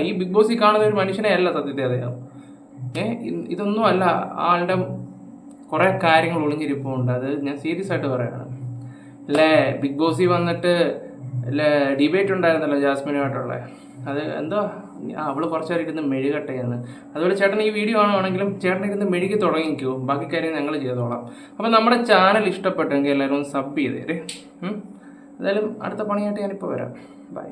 ഈ ബിഗ് ബോസിൽ കാണുന്ന ഒരു മനുഷ്യനെ അല്ല സത്യത്തെ അദ്ദേഹം. ഇതൊന്നും അല്ല, ആളുടെ കുറേ കാര്യങ്ങൾ ഒളിഞ്ഞിരിപ്പുണ്ട്. അത് ഞാൻ സീരിയസ് ആയിട്ട് പറയുകയാണ്. ബിഗ് ബോസിൽ വന്നിട്ട് ഡിബേറ്റ് ഉണ്ടായിരുന്നല്ലോ ജാസ്മിനുമായിട്ടുള്ള, അത് എന്തോ അവള് കുറച്ച് നേരം ഇരുന്ന് മെഴുകട്ടെയെന്ന്. അതുപോലെ ചേട്ടൻ ഈ വീഡിയോ ആണെങ്കിലും ചേട്ടൻ ഇരുന്ന് മെഴുകി തുടങ്ങിക്കോ, ബാക്കി കാര്യം ഞങ്ങൾ ചെയ്തോളാം. അപ്പോൾ നമ്മുടെ ചാനൽ ഇഷ്ടപ്പെട്ടെങ്കിൽ എല്ലാവരും ഒന്ന് സബ് ചെയ്തേരെ. എന്തായാലും അടുത്ത പണിയായിട്ട് ഞാനിപ്പോൾ വരാം. ബൈ.